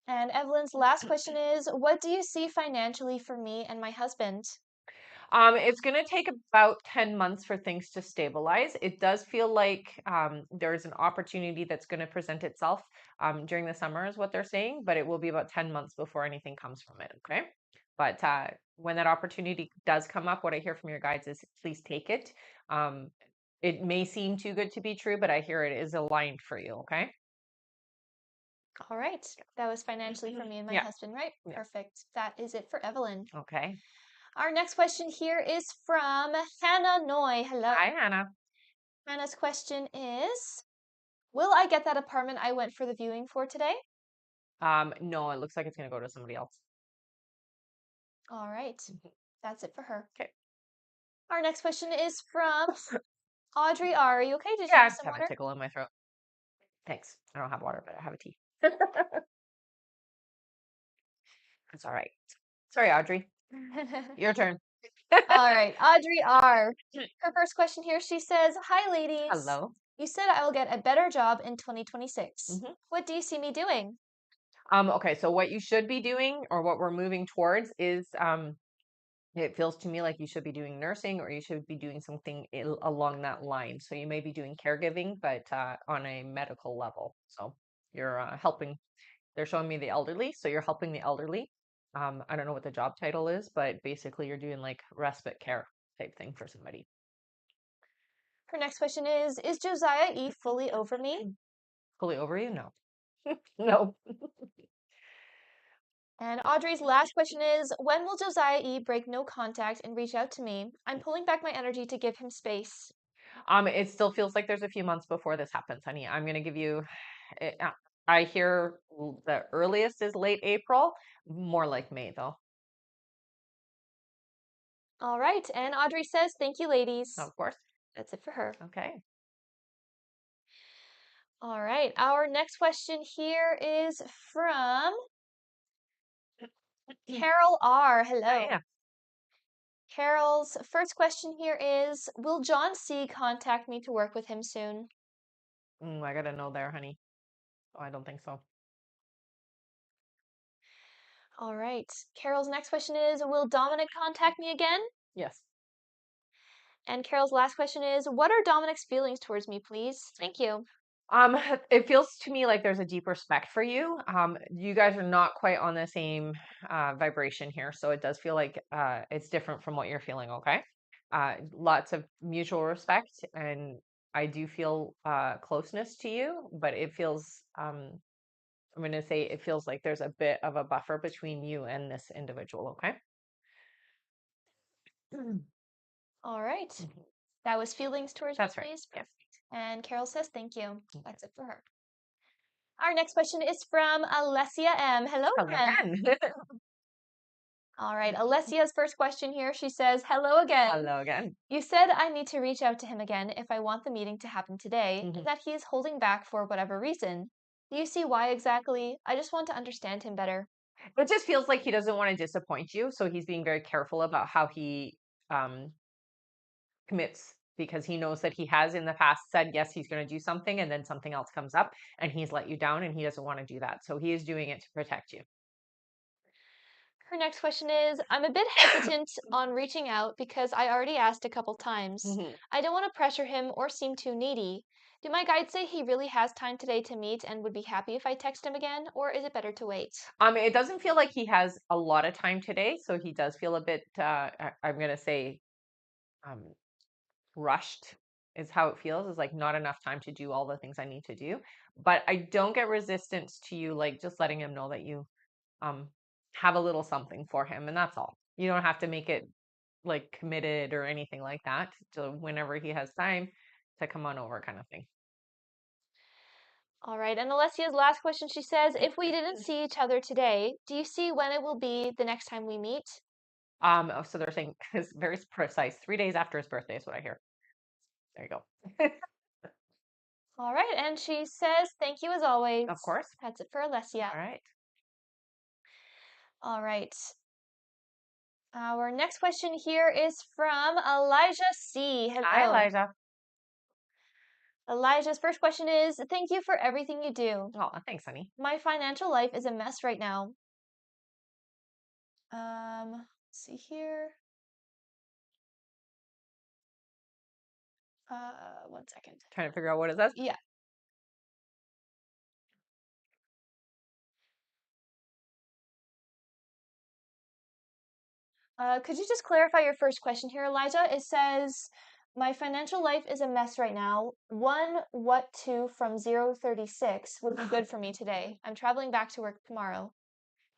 And Evelyn's last question is, what do you see financially for me and my husband? It's going to take about 10 months for things to stabilize. It does feel like there's an opportunity that's going to present itself during the summer, is what they're saying, but it will be about 10 months before anything comes from it. Okay. But when that opportunity does come up, what I hear from your guides is please take it. Um, it may seem too good to be true, but I hear it is aligned for you. Okay. All right, that was financially for me and my Yeah. husband, right? Yeah. Perfect. That is it for Evelyn. Okay. Our next question here is from Hannah Noy. Hello. Hi, Hannah. Hannah's question is, will I get that apartment I went for the viewing for today? No, it looks like it's going to go to somebody else. All right, that's it for her. Okay. Our next question is from Audrey R. Are you okay? Did you Yeah, I need just some have a water? tickle in my throat. Thanks. I don't have water, but I have a tea. It's all right. Sorry, Audrey. Your turn. All right, Audrey R. Her first question here, she says, hi, ladies. Hello. You said I will get a better job in 2026. Mhm. What do you see me doing? Okay, so what you should be doing or what we're moving towards is it feels to me like you should be doing nursing or you should be doing something along that line. So you may be doing caregiving, but on a medical level. So you're helping. They're showing me the elderly, so you're helping the elderly. I don't know what the job title is, but basically you're doing like respite care type thing for somebody. Her next question is Josiah E. fully over me? Fully over you? No. No. And Audrey's last question is, when will Josiah E. break no contact and reach out to me? I'm pulling back my energy to give him space. It still feels like there's a few months before this happens, honey. I'm gonna give you. I hear the earliest is late April, more like May though. All right, and Audrey says, thank you, ladies. Of course. That's it for her. Okay. All right, our next question here is from Carol R. Hello. Yeah. Carol's first question here is, will John C. contact me to work with him soon? I gotta know there, honey. Oh, I don't think so. All right. Carol's next question is, will Dominic contact me again? Yes. And Carol's last question is, what are Dominic's feelings towards me, please? Thank you. Um, it feels to me like there's a deep respect for you. You guys are not quite on the same vibration here, so it does feel like it's different from what you're feeling, okay? Lots of mutual respect, and I do feel closeness to you, but it feels, I'm going to say it feels like there's a bit of a buffer between you and this individual, okay? All right. Mhm. That was feelings towards me, That's right. please. Yes. And Carol says, thank you. Okay. That's it for her. Our next question is from Alessia M. Hello Hello again. again. All right. Alessia's first question here. She says, hello again. Hello again. You said I need to reach out to him again if I want the meeting to happen today, Mhm. and that he is holding back for whatever reason. Do you see why exactly? I just want to understand him better. It just feels like he doesn't want to disappoint you, so he's being very careful about how he um, commits because he knows that he has in the past said yes he's going to do something and then something else comes up and he's let you down and he doesn't want to do that. So he is doing it to protect you. Her next question is, I'm a bit hesitant on reaching out because I already asked a couple times. Mhm. I don't want to pressure him or seem too needy. Do my guides say he really has time today to meet and would be happy if I text him again, or is it better to wait? It doesn't feel like he has a lot of time today, so he does feel a bit. I'm going to say um, rushed is how it feels. Is like not enough time to do all the things I need to do. But I don't get resistance to you, like just letting him know that you um, have a little something for him, and that's all. You don't have to make it like committed or anything like that. So whenever he has time to come on over, kind of thing. All right, and Alessia's last question, she says, if we didn't see each other today, do you see when it will be the next time we meet? So they're saying it's very precise. 3 days after his birthday is what I hear. There you go. All right, and she says, thank you as always. Of course. That's it for Alessia. All right. All right. Our next question here is from Elijah C. Hi, Hello. Elijah. Elijah's first question is, thank you for everything you do. Oh, thanks, honey. My financial life is a mess right now. Let's see here. 1 second. Trying to figure out what it says. Yeah. Could you just clarify your first question here, Elijah? It says, my financial life is a mess right now. What to from 036 would be good for me today. I'm traveling back to work tomorrow.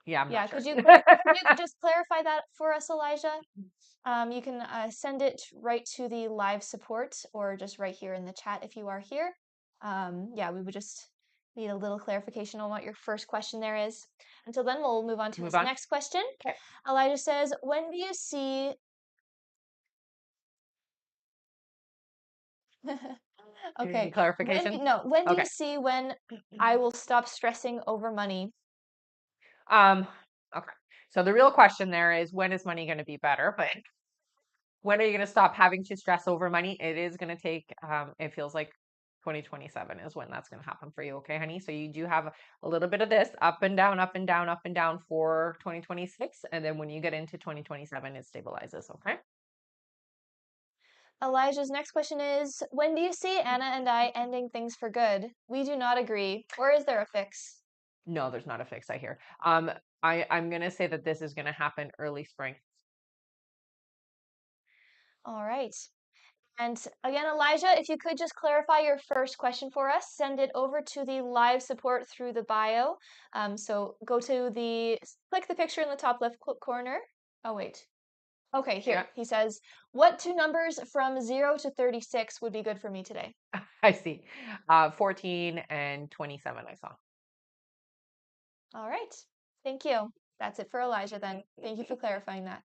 Yeah, I'm Yeah, not sure. could you just clarify that for us, Elijah? You can send it right to the live support or just right here in the chat if you are here. Yeah, we would just need a little clarification on what your first question there is. Until then, we'll move on to his next question. Okay. Elijah says, when do you see... Do you need Okay. clarification? When do you Okay. see when I will stop stressing over money? Okay. So the real question there is when is money going to be better? But when are you going to stop having to stress over money? It is going to take, it feels like 2027 is when that's going to happen for you. Okay, honey. So you do have a little bit of this up and down, up and down, up and down for 2026. And then when you get into 2027, it stabilizes. Okay. Elijah's next question is, when do you see Anna and I ending things for good? We do not agree. Or is there a fix? No, there's not a fix, I hear. I'm going to say that this is going to happen early spring. All right. And again, Elijah, if you could just clarify your first question for us, send it over to the live support through the bio. So go to click the picture in the top left corner. Oh, wait. Okay, Yeah, here. He says, what two numbers from 0 to 36 would be good for me today? I see. 14 and 27, I saw. All right. Thank you. That's it for Elijah then. Thank you for clarifying that.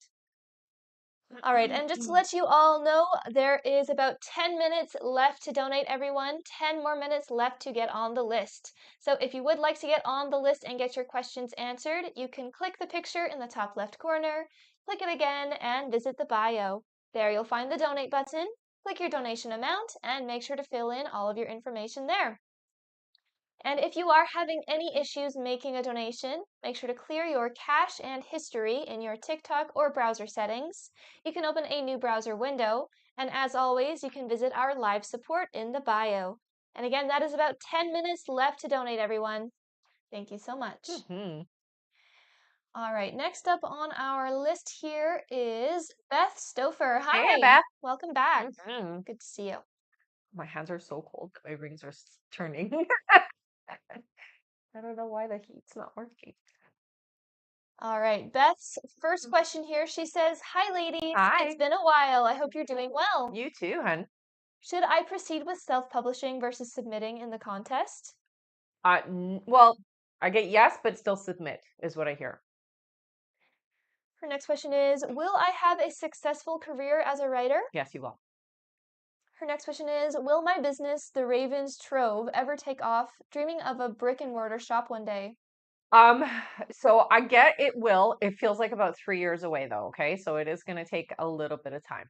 All right, and just to let you all know, there is about 10 minutes left to donate, everyone. 10 more minutes left to get on the list. So if you would like to get on the list and get your questions answered, you can click the picture in the top left corner, click it again, and visit the bio. There you'll find the donate button, click your donation amount, and make sure to fill in all of your information there. And if you are having any issues making a donation, make sure to clear your cache and history in your TikTok or browser settings. You can open a new browser window, and as always, you can visit our live support in the bio. And again, that is about 10 minutes left to donate, everyone. Thank you so much. Hmm. All right, next up on our list here is Beth Stouffer. Hey, Hi, Beth. welcome back. Hmm. Good to see you. My hands are so cold that my rings are turning. I don't know why the heat's not working. All right, Beth's first question here. She says, hi, ladies. It's Hi. been a while. I hope you're doing well. You too, hun. Should I proceed with self-publishing versus submitting in the contest? Well, I get yes, but still submit is what I hear. Her next question is, will I have a successful career as a writer? Yes, you will. Her next question is, will my business, The Ravens Trove, ever take off? Dreaming of a brick and mortar shop one day. Um, so I get it will. It feels like about 3 years away though, okay? So it is going to take a little bit of time.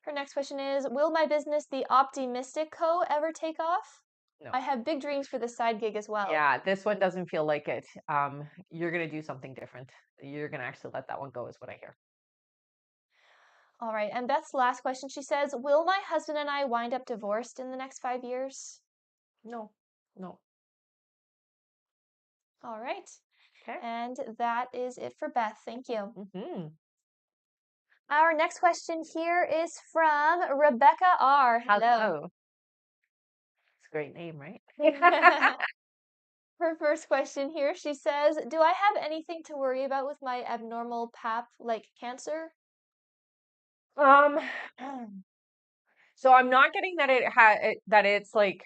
Her next question is, will my business, The Optimistic Co., ever take off? No. I have big dreams for this side gig as well. Yeah, this one doesn't feel like it. You're going to do something different. You're going to actually let that one go is what I hear. All right, and Beth's last question, she says, will my husband and I wind up divorced in the next 5 years? No. No. All right. Okay. And that is it for Beth. Thank you. Hmm. Our next question here is from Rebecca R. Hello. Hello. It's a great name, right? Her first question here, she says, do I have anything to worry about with my abnormal pap, like cancer? Um, so I'm not getting that that it's like,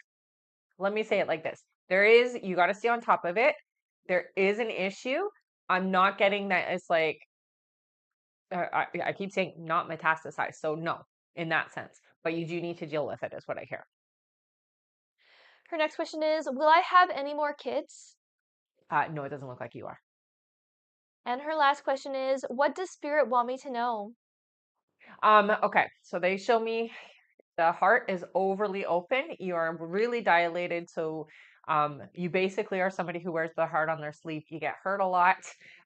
let me say it like this. You got to stay on top of it. There is an issue. I'm not getting that it's like, I keep saying not metastasized. So no, in that sense, but you do need to deal with it is what I hear. Her next question is, will I have any more kids? No, it doesn't look like you are. And her last question is, what does spirit want me to know? Okay. So they show me the heart is overly open. You are really dilated. So you basically are somebody who wears the heart on their sleeve. You get hurt a lot.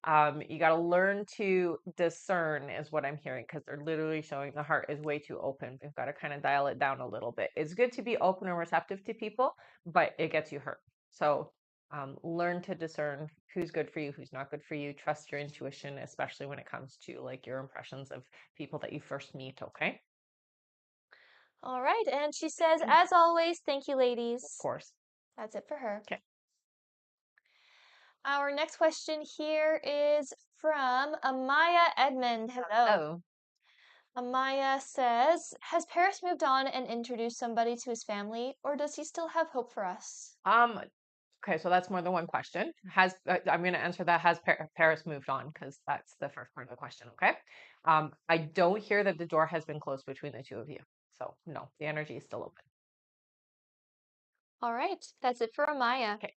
You got to learn to discern, is what I'm hearing, because they're literally showing the heart is way too open. We've got to kind of dial it down a little bit. It's good to be open and receptive to people, but it gets you hurt. So learn to discern who's good for you, who's not good for you. Trust your intuition, especially when it comes to like your impressions of people that you first meet. Okay. All right, and she says, as always, thank you, ladies. Of course. That's it for her. Okay. Our next question here is from Amaya Edmond. Hello. Oh. Amaya says, has Paris moved on and introduced somebody to his family, or does he still have hope for us? Okay, so that's more than one question. I'm going to answer that. Has Paris moved on? Because that's the first part of the question. Okay. I don't hear that the door has been closed between the two of you. So no, the energy is still open. All right, that's it for Amaya. Okay.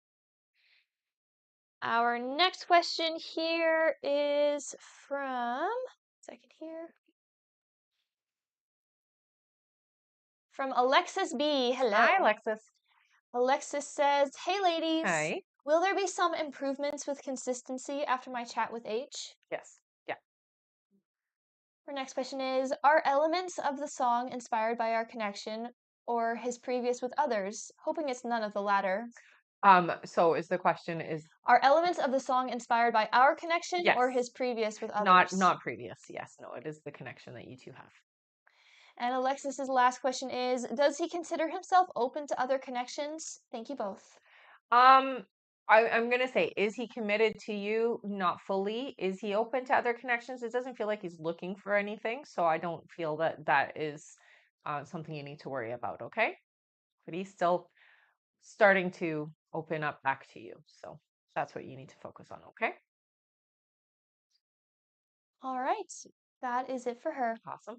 Our next question here is from, second here, from Alexis B. Hello. Hi, Alexis. Alexis says, hey, ladies. Hi. Will there be some improvements with consistency after my chat with H? Yes. Yeah. Our next question is, are elements of the song inspired by our connection or his previous with others? Hoping it's none of the latter. So is the question is Are elements of the song inspired by our connection or yes, his previous with not others? not previous. Yes, no, it is the connection that you two have. And Alexis's last question is, does he consider himself open to other connections? Thank you both. Um, I'm gonna say, is he committed to you? Not fully. Is he open to other connections? It doesn't feel like he's looking for anything, so I don't feel that that is something you need to worry about. Okay, but he's still starting to open up back to you, so that's what you need to focus on. Okay, All right, that is it for her. awesome.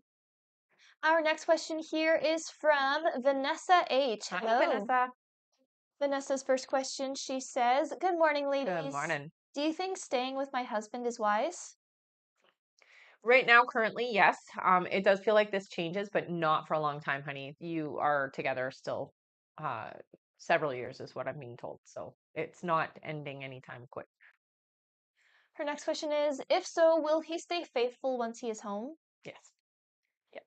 Our next question here is from Vanessa H. Hi, Hello. Vanessa. Vanessa's first question, she says, good morning, Good ladies. morning. Do you think staying with my husband is wise? Right now, currently, yes. It does feel like this changes, but not for a long time, honey. You are together still uh several years is what I'm being told. So it's not ending anytime quick. Her next question is, if so, will he stay faithful once he is home? Yes. Yeah.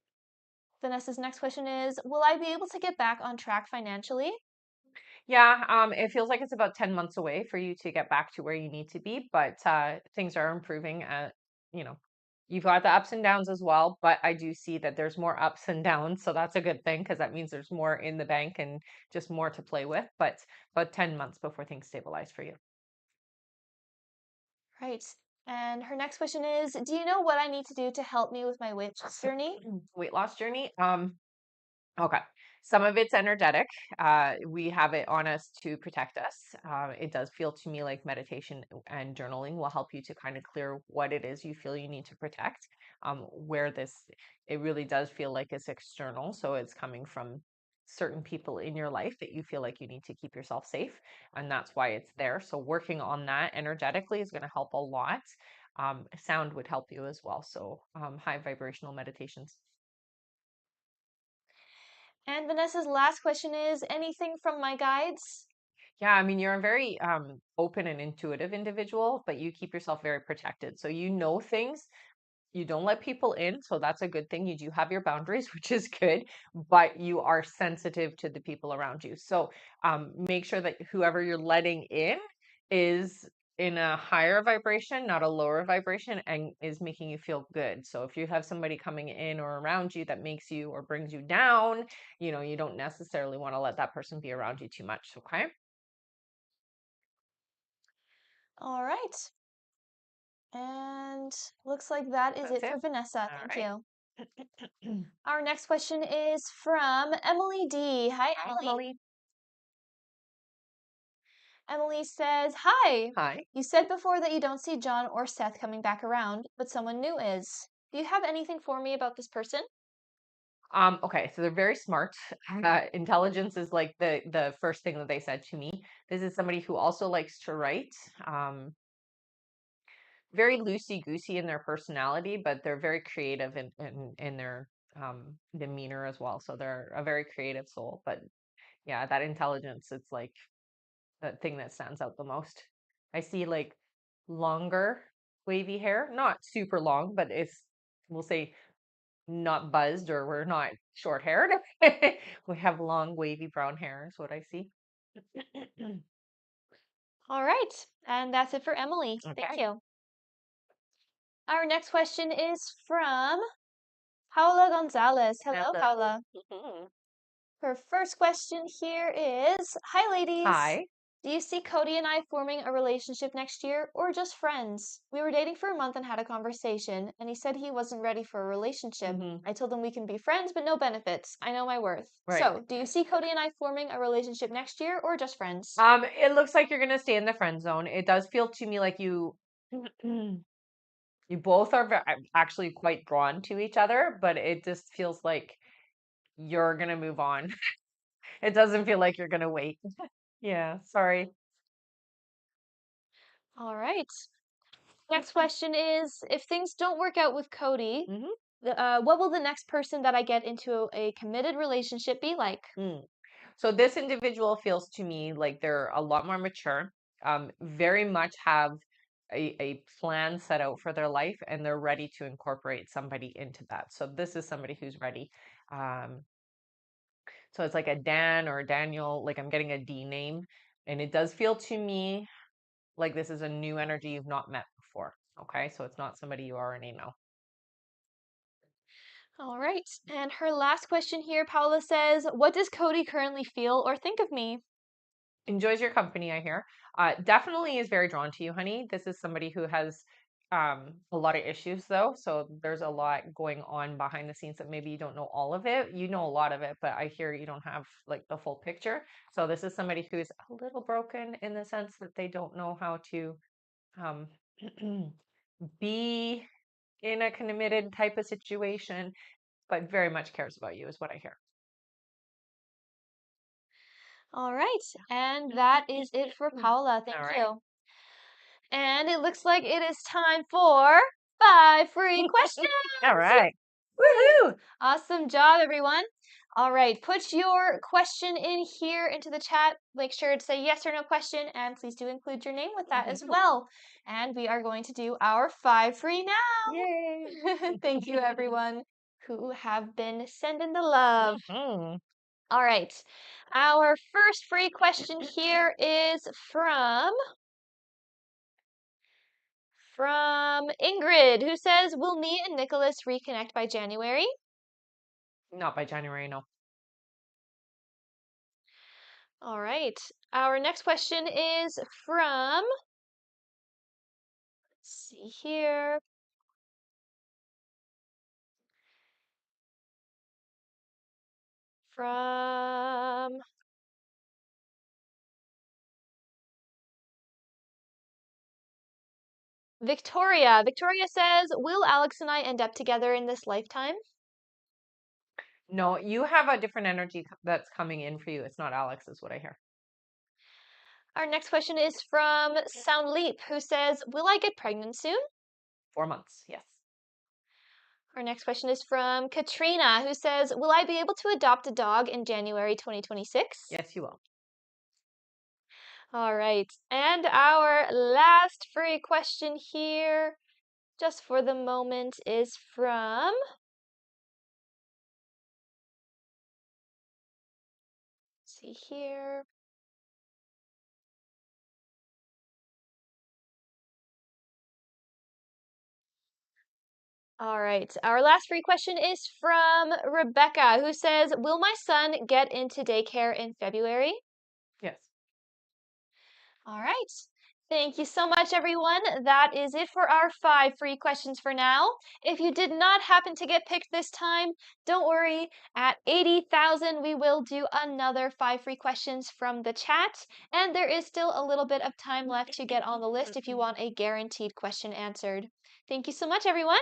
Vanessa's next question is, will I be able to get back on track financially? Yeah, it feels like it's about 10 months away for you to get back to where you need to be, but things are improving you know, you've got the ups and downs as well, but I do see that there's more ups and downs, so that's a good thing because that means there's more in the bank and just more to play with, but about 10 months before things stabilize for you. Right. And her next question is, do you know what I need to do to help me with my weight loss journey? Weight loss journey. Okay. Some of it's energetic. We have it on us to protect us. It does feel to me like meditation and journaling will help you to kind of clear what it is you feel you need to protect. Where it really does feel like it's external. So it's coming from certain people in your life that you feel like you need to keep yourself safe. And that's why it's there. So working on that energetically is going to help a lot. Sound would help you as well. So high vibrational meditations. And Vanessa's last question is, anything from my guides? Yeah, I mean, you're a very open and intuitive individual, but you keep yourself very protected. So you know things, you don't let people in. So that's a good thing. You do have your boundaries, which is good, but you are sensitive to the people around you. So make sure that whoever you're letting in is in a higher vibration, not a lower vibration, and is making you feel good. So if you have somebody coming in or around you that makes you or brings you down, you don't necessarily want to let that person be around you too much. Okay. All right. And looks like that is That's it it. for Vanessa. All Thank right. you. Our next question is from Emily D. Hi, Hi, Emily. Emily. Emily says, hi. Hi. You said before that you don't see John or Seth coming back around, but someone new is. Do you have anything for me about this person? Okay, so they're very smart. Intelligence is like the first thing that they said to me. This is somebody who also likes to write. Very loosey-goosey in their personality, but they're very creative in their demeanor as well. So they're a very creative soul. But yeah, that intelligence, it's like the thing that stands out the most. I see like longer wavy hair, not super long, but we'll say not buzzed or we're not short haired. We have long wavy brown hair is what I see. All right. And that's it for Emily. Thank Okay. you. Our next question is from Paula Gonzalez. Hello, Hello. Paula. Mhm. Her first question here is, hi, ladies. Hi. Do you see Cody and I forming a relationship next year or just friends? We were dating for a month and had a conversation, and he said he wasn't ready for a relationship. Hmm. I told him we can be friends, but no benefits. I know my worth. Right. So, do you see Cody and I forming a relationship next year or just friends? It looks like you're gonna stay in the friend zone. It does feel to me like you both are actually quite drawn to each other, but it just feels like you're gonna move on. It doesn't feel like you're gonna wait. Yeah, sorry. All right. Next question is, if things don't work out with Cody, Hmm. what will the next person that I get into a committed relationship be like? Mm. So this individual feels to me like they're a lot more mature, very much have a plan set out for their life, and they're ready to incorporate somebody into that. So this is somebody who's ready. Um, so it's like a Dan or a Daniel, like I'm getting a D name. And it does feel to me like this is a new energy you've not met before. Okay, so it's not somebody you already know. All right. And her last question here, Paula says, what does Cody currently feel or think of me? Enjoys your company, I hear. Definitely is very drawn to you, honey. This is somebody who has a lot of issues, though. So there's a lot going on behind the scenes that maybe you don't know all of it. You know a lot of it, but I hear you don't have like the full picture. So this is somebody who's a little broken in the sense that they don't know how to um, be in a committed type of situation, but very much cares about you, is what I hear. All right. And that is it for Paula. All Thank right. you. And it looks like it is time for 5 free questions. All right. Woohoo! Awesome job, everyone. All right, put your question in here into the chat. Make sure to say yes or no question, and please do include your name with that as well. And we are going to do our 5 free now. Yay! Thank you, everyone who have been sending the love. Mhm. All right, our first free question here is from Ingrid, who says, will me and Nicholas reconnect by January? Not by January, no. All right. Our next question is let's see here, from Victoria. Victoria says, will Alex and I end up together in this lifetime? No, you have a different energy that's coming in for you. It's not Alex, is what I hear. Our next question is from Sound Leap, who says, will I get pregnant soon? 4 months, yes. Our next question is from Katrina, who says, will I be able to adopt a dog in January 2026? Yes, you will. All right. And our last free question here, just for the moment, is from, let's see here. All right. Our last free question is from Rebecca, who says, will my son get into daycare in February? Yes. All right. Thank you so much, everyone. That is it for our 5 free questions for now. If you did not happen to get picked this time, don't worry. At 80,000, we will do another 5 free questions from the chat. And there is still a little bit of time left to get on the list if you want a guaranteed question answered. Thank you so much, everyone.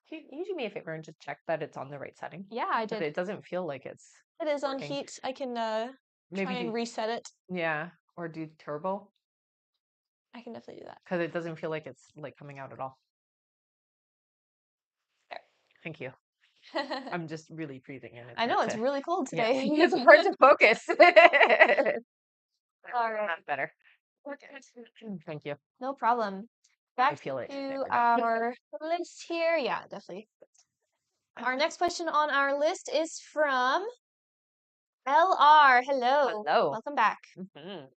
Can you do me a favor and just check that it's on the right setting? Yeah, I But did. it doesn't feel like it's It is on working. heat. I can Maybe try and reset it. yeah, or do turbo, I can definitely do that. because it doesn't feel like it's like coming out at all. There. Thank you. I'm just really breathing in. I know, it's really cold Yeah, today. it's hard to focus. All right. That's better. Thank you. No problem. I Back feel it. There to we go. our list here. Yeah, definitely. Our next question on our list is from LR. Hello. Hello. Welcome back. Mhm.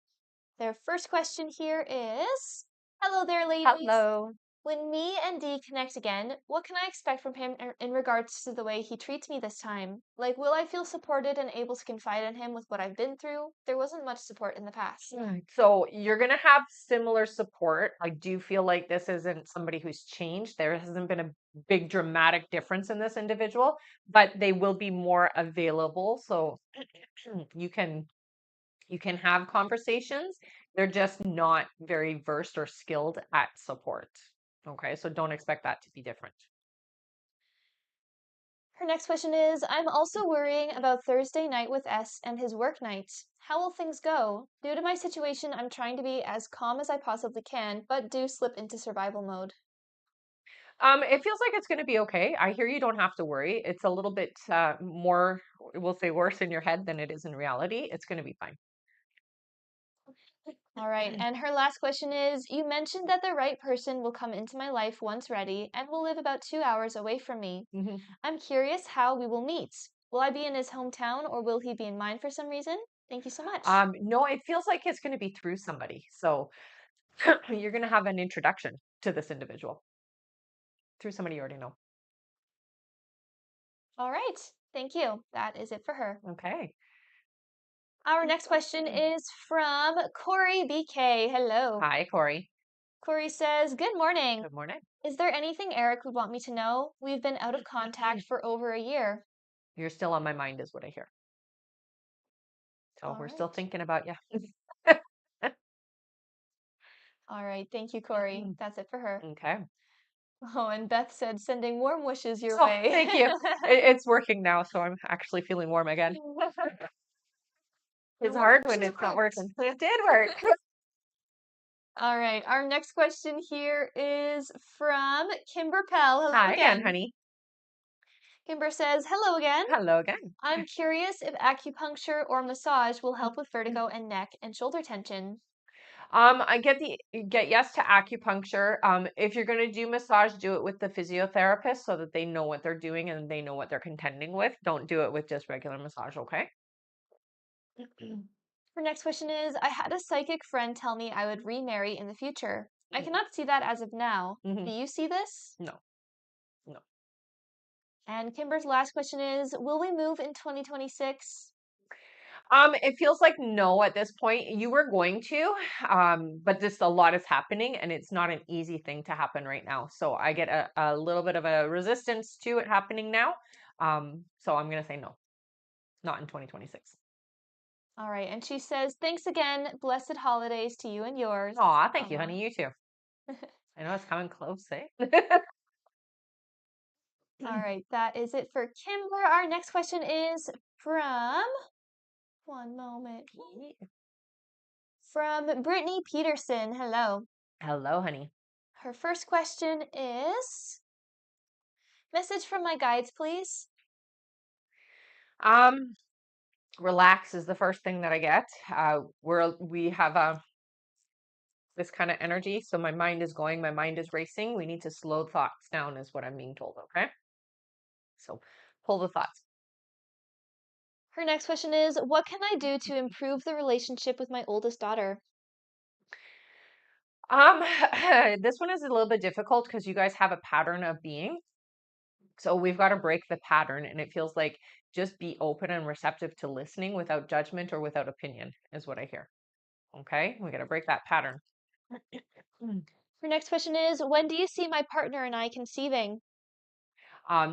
Their first question here is, hello there, ladies. Hello. When me and Dee connect again, what can I expect from him in regards to the way he treats me this time? Like, will I feel supported and able to confide in him with what I've been through? There wasn't much support in the past. So you're going to have similar support. I do feel like this isn't somebody who's changed. There hasn't been a big dramatic difference in this individual, but they will be more available. So you can have conversations. They're just not very versed or skilled at support. Okay, so don't expect that to be different. Her next question is, I'm also worrying about Thursday night with S and his work night. How will things go? Due to my situation, I'm trying to be as calm as I possibly can, but do slip into survival mode. It feels like it's going to be okay. I hear you don't have to worry. It's a little bit more, we'll say, worse in your head than it is in reality. It's going to be fine. All right, and her last question is, you mentioned that the right person will come into my life once ready and will live about 2 hours away from me. Mhm. I'm curious how we will meet. Will I be in his hometown or will he be in mine for some reason? Thank you so much. No, it feels like it's going to be through somebody. So you're going to have an introduction to this individual through somebody you already know. All right. Thank you. That is it for her. Okay. Our next question is from Corey BK. Hello. Hi, Corey. Corey says, "Good morning. Good morning. Is there anything Eric would want me to know? We've been out of contact for over a year." You're still on my mind, is what I hear. So All we're still right. thinking about you. All right. Thank you, Corey. That's it for her. Okay. Oh, and Beth said, "Sending warm wishes your Oh, way." thank you. It's working now, so I'm actually feeling warm again. It's hard when it's not working. It did work. All right. Our next question here is from Kimber Pell. Hello Hi again, again. honey. Kimber says, "Hello again. Hello again. I'm curious if acupuncture or massage will help with vertigo and neck and shoulder tension." I get yes to acupuncture. If you're going to do massage, do it with the physiotherapist so that they know what they're doing and they know what they're contending with. Don't do it with just regular massage, okay? Her next question is, "I had a psychic friend tell me I would remarry in the future. I cannot see that as of now. Mm-hmm. Do you see this?" No, no. And Kimber's last question is, "Will we move in 2026?" It feels like no at this point. You were going to, but just a lot is happening and it's not an easy thing to happen right now. So I get a little bit of a resistance to it happening now. So I'm gonna say no, not in 2026. All right. And she says, "Thanks again. Blessed holidays to you and yours." Aw, thank you, Aw. honey. You too. I know it's coming close, eh? All right. That is it for Kimber. Our next question is from, one moment, from Brittany Peterson. Hello. Hello, honey. Her first question is, "Message from my guides, please." Um, Relax is the first thing that I get. We have this kind of energy, so my mind is going, my mind is racing. We need to slow thoughts down, is what I'm being told. Okay, so pull the thoughts. Her next question is, "What can I do to improve the relationship with my oldest daughter?" Um, this one is a little bit difficult because you guys have a pattern of being. So we've got to break the pattern, and it feels like just be open and receptive to listening without judgment or without opinion, is what I hear. Okay, we got to break that pattern. Her next question is, "When do you see my partner and I conceiving?"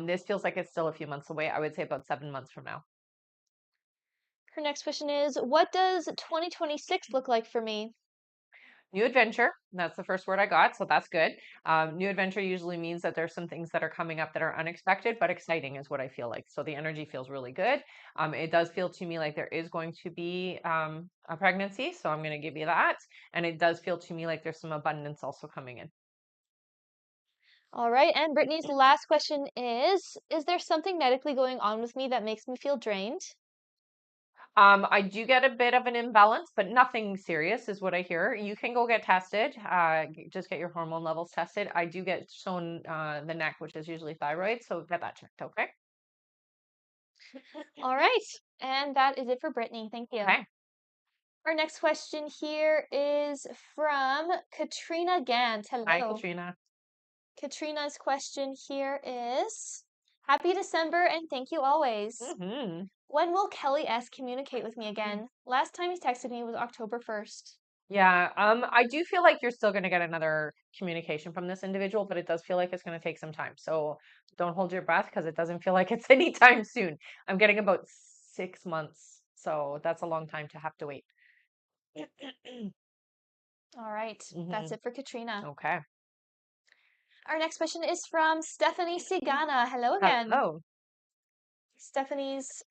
This feels like it's still a few months away. I would say about 7 months from now. Her next question is, "What does 2026 look like for me?" New adventure. That's the first word I got, so that's good. New adventure usually means that there's some things that are coming up that are unexpected, but exciting is what I feel like. So the energy feels really good. It does feel to me like there is going to be a pregnancy, so I'm going to give you that. And it does feel to me like there's some abundance also coming in. All right. And Brittany's last question is there something medically going on with me that makes me feel drained?" I do get a bit of an imbalance, but nothing serious is what I hear. You can go get tested. Just get your hormone levels tested. I do get shown the neck, which is usually thyroid, so get that checked. Okay. All right. And that is it for Brittany. Thank you. Okay. Our next question here is from Katrina Gant. Hi, Hello. Katrina. Katrina's question here is, "Happy December and thank you always. Hmm. When will Kelly S communicate with me again? Last time he texted me was October 1st." Yeah, I do feel like you're still going to get another communication from this individual, but it does feel like it's going to take some time. So don't hold your breath because it doesn't feel like it's anytime soon. I'm getting about 6 months, so that's a long time to have to wait. All right. That's Hmm. it for Katrina. Okay. Our next question is from Stephanie Sigana. Hello again. Hello. Stephanie's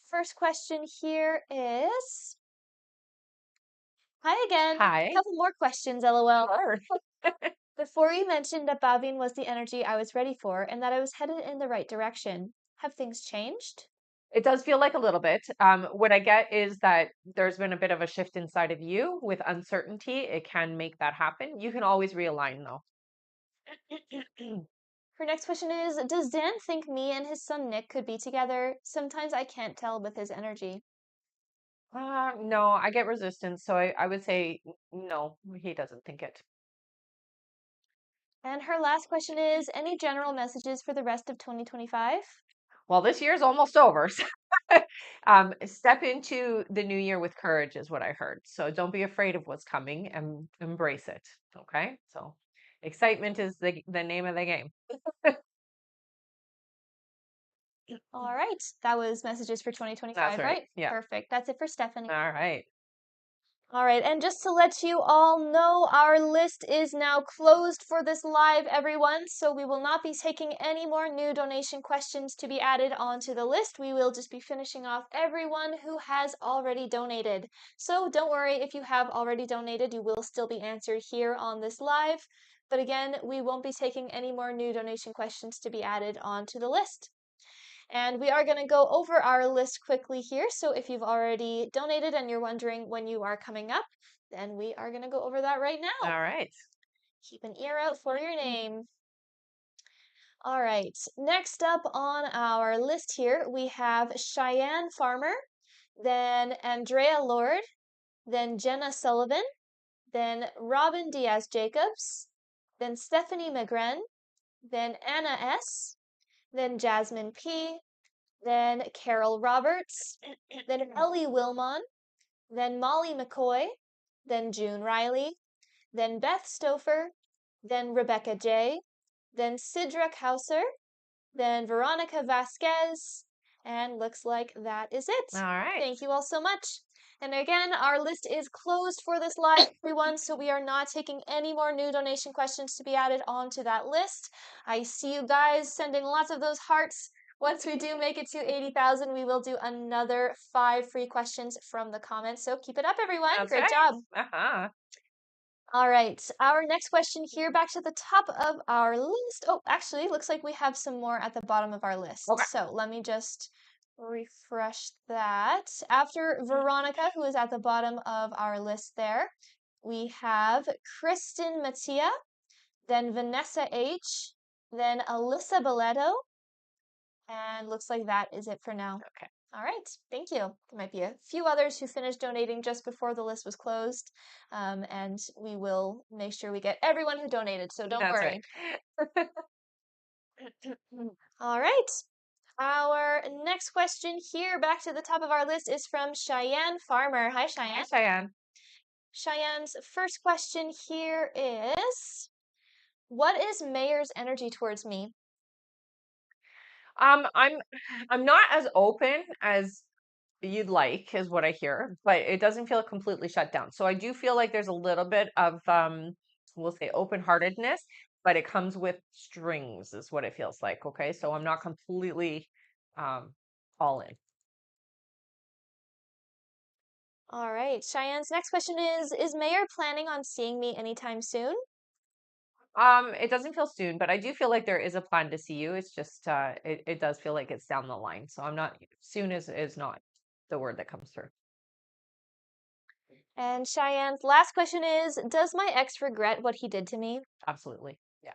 first question here is, "Hi again. Hi. Couple more questions, LOL. Sure. Before you mentioned that Bhavin was the energy I was ready for and that I was headed in the right direction. Have things changed?" It does feel like a little bit. What I get is that there's been a bit of a shift inside of you with uncertainty. It can make that happen. You can always realign though. Her next question is, "Does Dan think me and his son Nick could be together? Sometimes I can't tell with his energy." No, I get resistance, so I would say no, he doesn't think it. And her last question is, any general messages for the rest of 2025? Well, this year's almost over. So step into the new year with courage is what I heard. So don't be afraid of what's coming and embrace it. Okay. So excitement is the name of the game. All right, that was messages for That's 2025, right. right? Yeah. Perfect. That's it for Stephanie. All right. All right, and just to let you all know, our list is now closed for this live, everyone. So we will not be taking any more new donation questions to be added onto the list. We will just be finishing off everyone who has already donated. So don't worry, if you have already donated, you will still be answered here on this live. But again, we won't be taking any more new donation questions to be added onto the list. And we are going to go over our list quickly here. So if you've already donated and you're wondering when you are coming up, then we are going to go over that right now. All right. Keep an ear out for your name. All right, next up on our list here, we have Cheyenne Farmer, then Andrea Lord, then Jenna Sullivan, then Robin Diaz Jacobs, then Stephanie McGren, then Anna S., then Jasmine P., then Carol Roberts, then Ellie Wilmon, then Molly McCoy, then June Riley, then Beth Stouffer, then Rebecca J., then Sidra Kauser, then Veronica Vasquez, and looks like that is it. All right. Thank you all so much. And again, our list is closed for this live, everyone, so we are not taking any more new donation questions to be added onto that list. I see you guys sending lots of those hearts. Once we do make it to 80,000, we will do another 5 free questions from the comments. So keep it up, everyone. That's Great right. job. Uh-huh. All right, our next question here, back to the top of our list. Oh, actually, looks like we have some more at the bottom of our list. Okay. So let me just refresh that. After Veronica, who is at the bottom of our list there, we have Kristen Mattia, then Vanessa H., then Alyssa Boleto, and looks like that is it for now. Okay. All right, thank you. There might be a few others who finished donating just before the list was closed, and we will make sure we get everyone who donated, so don't That's worry. right. All right, our next question here, back to the top of our list, is from Cheyenne Farmer. Hi, Hi, Cheyenne. Cheyenne. Cheyenne's first question here is, what is Mayor's energy towards me? I'm I'm not as open as you'd like, is what I hear, but it doesn't feel completely shut down. So I do feel like there's a little bit of we'll say open-heartedness, but it comes with strings, is what it feels like. Okay. So I'm not completely um all in. All right, Cheyenne's next question is Mayor planning on seeing me anytime soon? It doesn't feel soon, but I do feel like there is a plan to see you. It's just it does feel like it's down the line. So I'm not soon is not the word that comes through. And Cheyenne's last question is, does my ex regret what he did to me? Absolutely. Yeah.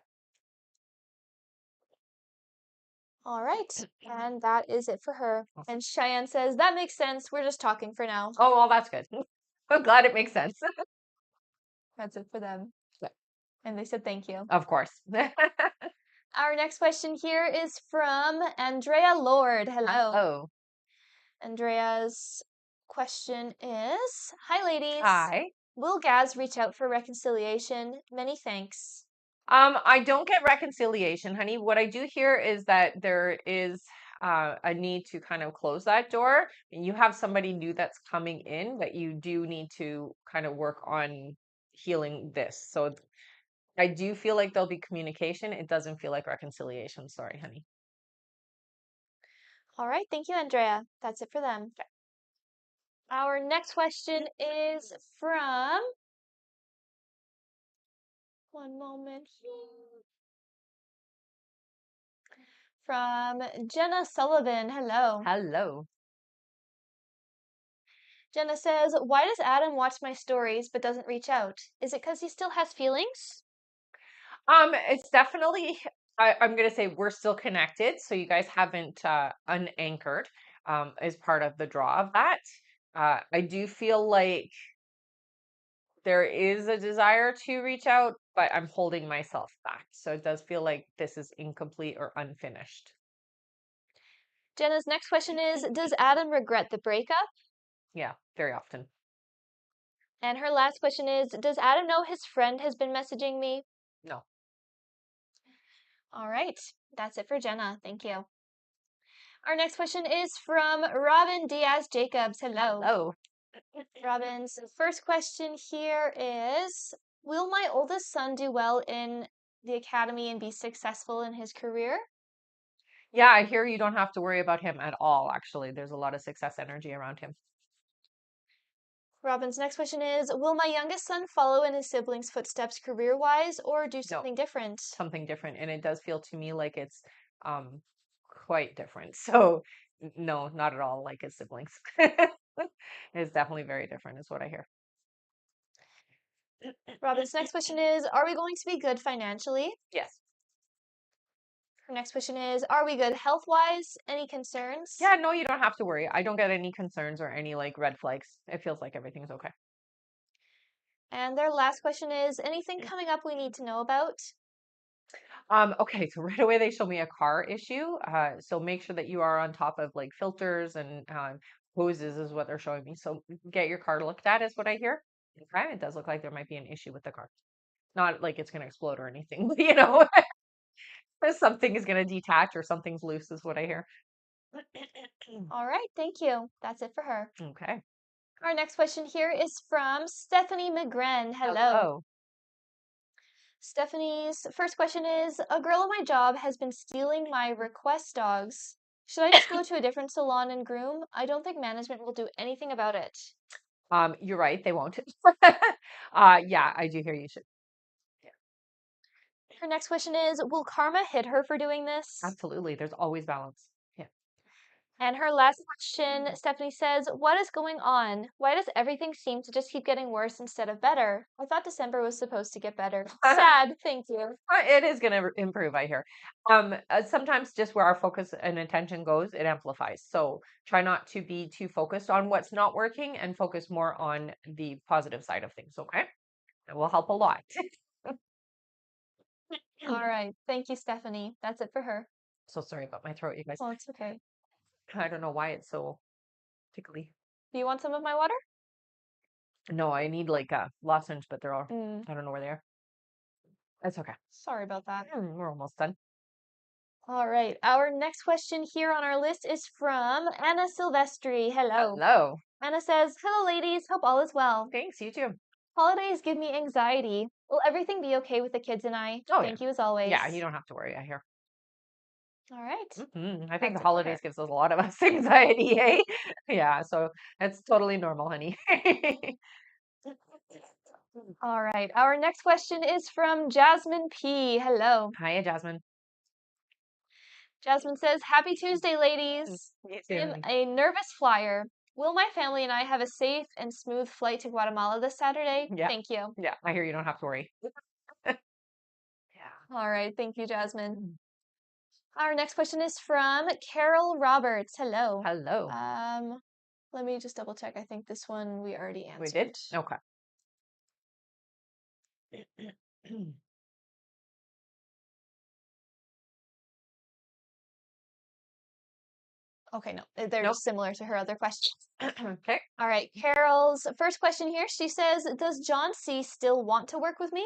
All right, and that is it for her. And Cheyenne says, that makes sense. We're just talking for now. Oh, well, that's good. I'm glad it makes sense. That's it for them. Yeah. And they said thank you. Of course. Our next question here is from Andrea Lord. Hello. Oh, Andrea's question is, hi, ladies. hi. Will Gaz reach out for reconciliation? Many thanks. I don't get reconciliation, honey. What I do hear is that there is a need to kind of close that door. And you have somebody new that's coming in, but you do need to kind of work on healing this. So I do feel like there'll be communication. It doesn't feel like reconciliation. Sorry, honey. All right, thank you, Andrea. That's it for them. Our next question is from, one moment here, from Jenna Sullivan. Hello. Hello. Jenna says, why does Adam watch my stories but doesn't reach out? Is it because he still has feelings? It's definitely, I'm gonna say we're still connected, so you guys haven't unanchored as part of the draw of that. I do feel like there is a desire to reach out, but I'm holding myself back. So it does feel like this is incomplete or unfinished. Jenna's next question is, does Adam regret the breakup? Yeah, very often. And her last question is, does Adam know his friend has been messaging me? No. All right, that's it for Jenna. Thank you. Our next question is from Robin Diaz Jacobs. Hello. Hello. Robin's first question here is, will my oldest son do well in the academy and be successful in his career? Yeah, I hear you don't have to worry about him at all, actually. There's a lot of success energy around him. Robin's next question is, will my youngest son follow in his siblings' footsteps career-wise or do No, something different? something different. And it does feel to me like it's um quite different. So no, not at all like his siblings. It's definitely very different, is what I hear. Robin's next question is, are we going to be good financially? Yes. Her next question is, are we good health-wise? Any concerns? Yeah, no, you don't have to worry. I don't get any concerns or any like red flags. It feels like everything's okay. And their last question is, anything coming up we need to know about? Okay, so right away they show me a car issue. So make sure that you are on top of like filters and hoses is what they're showing me. So get your car looked at is what I hear. Okay, it does look like there might be an issue with the car. Not like it's gonna explode or anything, but something is gonna detach or something's loose is what I hear. All right, thank you. That's it for her. Okay. Our next question here is from Stephanie McGren. Hello. Hello. Stephanie's first question is, a girl at my job has been stealing my request dogs. Should I just go to a different salon and groom? I don't think management will do anything about it. You're right, they won't. Yeah, I do hear you should. Yeah, Her next question is, will karma hit her for doing this? absolutely. There's always balance. Yeah. And her last question, Stephanie says, what is going on? Why does everything seem to just keep getting worse instead of better? I thought December was supposed to get better. Sad, thank you. It is going to improve, I hear. Sometimes just where our focus and attention goes, it amplifies. So try not to be too focused on what's not working and focus more on the positive side of things. Okay, it will help a lot. All right, thank you, Stephanie. That's it for her. So sorry about my throat, you guys. Well, it's okay. I don't know why it's so tickly. Do you want some of my water? No, I need like a lozenge, but they're all, Mm, I don't know where they are. It's okay. sorry about that. We're almost done. All right, our next question here on our list is from Anna Silvestri. Hello. Hello. Anna says, hello, ladies. Hope all is well. Thanks, you too. Holidays give me anxiety. Will everything be okay with the kids and I? Oh yeah. Thank you as Yeah, you always. don't have to worry, I hear. All right, I think that's the it for holidays her. gives us a lot of us anxiety, eh? Yeah, so it's totally normal, honey. All right, our next question is from Jasmine P. Hello. Hiya, Jasmine. Jasmine says, happy Tuesday, ladies. You too, I'm honey. a nervous flyer. Will my family and I have a safe and smooth flight to Guatemala this Saturday? Yeah, Thank you. yeah, I hear you don't have to worry. Yeah. All right, thank you, Jasmine. Mm. Our next question is from Carol Roberts. Hello. Hello. Um, let me just double check. I think this one we already We did? answered. Okay. Okay, no, they're Nope. just similar to her other questions. Okay. All right, Carol's first question here. She says, does John C. still want to work with me?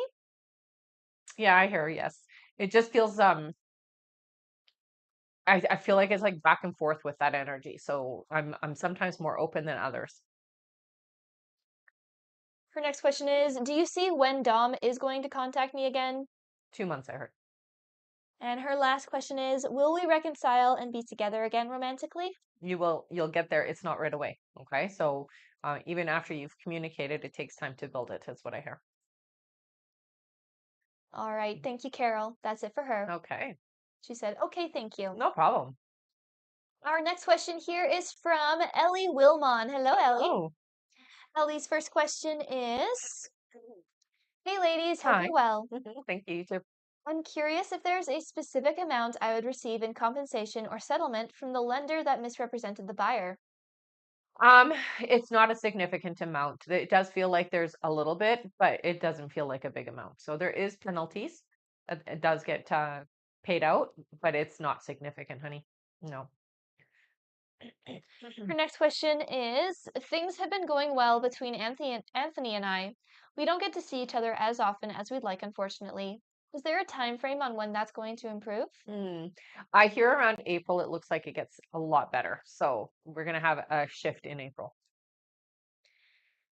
Yeah, I hear, yes. It just feels I feel like it's like back and forth with that energy. So I'm sometimes more open than others. Her next question is, do you see when Dom is going to contact me again? 2 months, I heard. And her last question is, will we reconcile and be together again romantically? You'll get there. It's not right away. Okay. So even after you've communicated, it takes time to build it, is what I hear. All right, thank you, Carol. That's it for her. Okay. She said, okay, thank you. No problem. Our next question here is from Ellie Wilmon. Hello, Ellie. Oh, Ellie's first question is, hey, ladies, hope hi. you're well. Thank you. You too. I'm curious if there's a specific amount I would receive in compensation or settlement from the lender that misrepresented the buyer. It's not a significant amount. It does feel like there's a little bit, but it doesn't feel like a big amount. So there is penalties. It does get paid out, but it's not significant, honey. No. Her next question is, things have been going well between Anthony and I. We don't get to see each other as often as we'd like, unfortunately. Is there a time frame on when that's going to improve? Hmm. I hear around April, it looks like it gets a lot better. So we're gonna have a shift in April.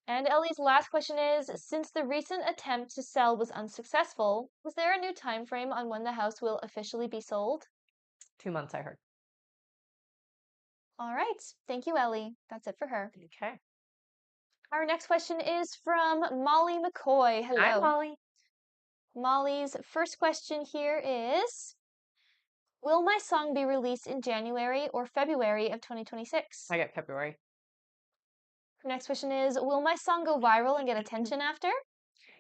And Ellie's last question is, since the recent attempt to sell was unsuccessful, is there a new time frame on when the house will officially be sold? 2 months, I heard. All right. Thank you, Ellie. That's it for her. Okay. Our next question is from Molly McCoy. Hi, Hello. Molly. Molly's first question here is, will my song be released in January or February of 2026? I get February. Her next question is, will my song go viral and get attention after?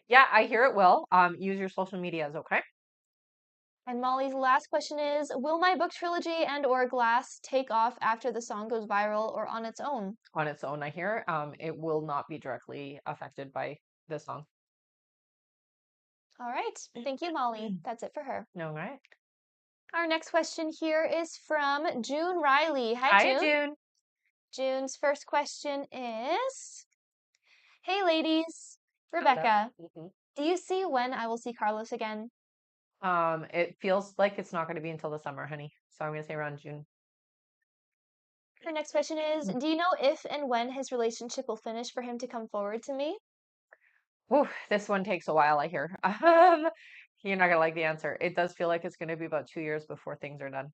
Yeah, I hear it will. Use your social medias, okay? And Molly's last question is, will my book trilogy and or Glass take off after the song goes viral or on its own? On its own, I hear. It will not be directly affected by the song. All right. Thank you, Molly. That's it for her. All right. Our next question here is from June Riley. Hi, Hi, June. June. June's first question is, hey, ladies. Hello. Rebecca, do you see when I will see Carlos again? It feels like it's not going to be until the summer, honey. So I'm going to say around June. Her next question is, do you know if and when his relationship will finish for him to come forward to me? Whew, this one takes a while, I hear. You're not going to like the answer. It does feel like it's going to be about 2 years before things are done.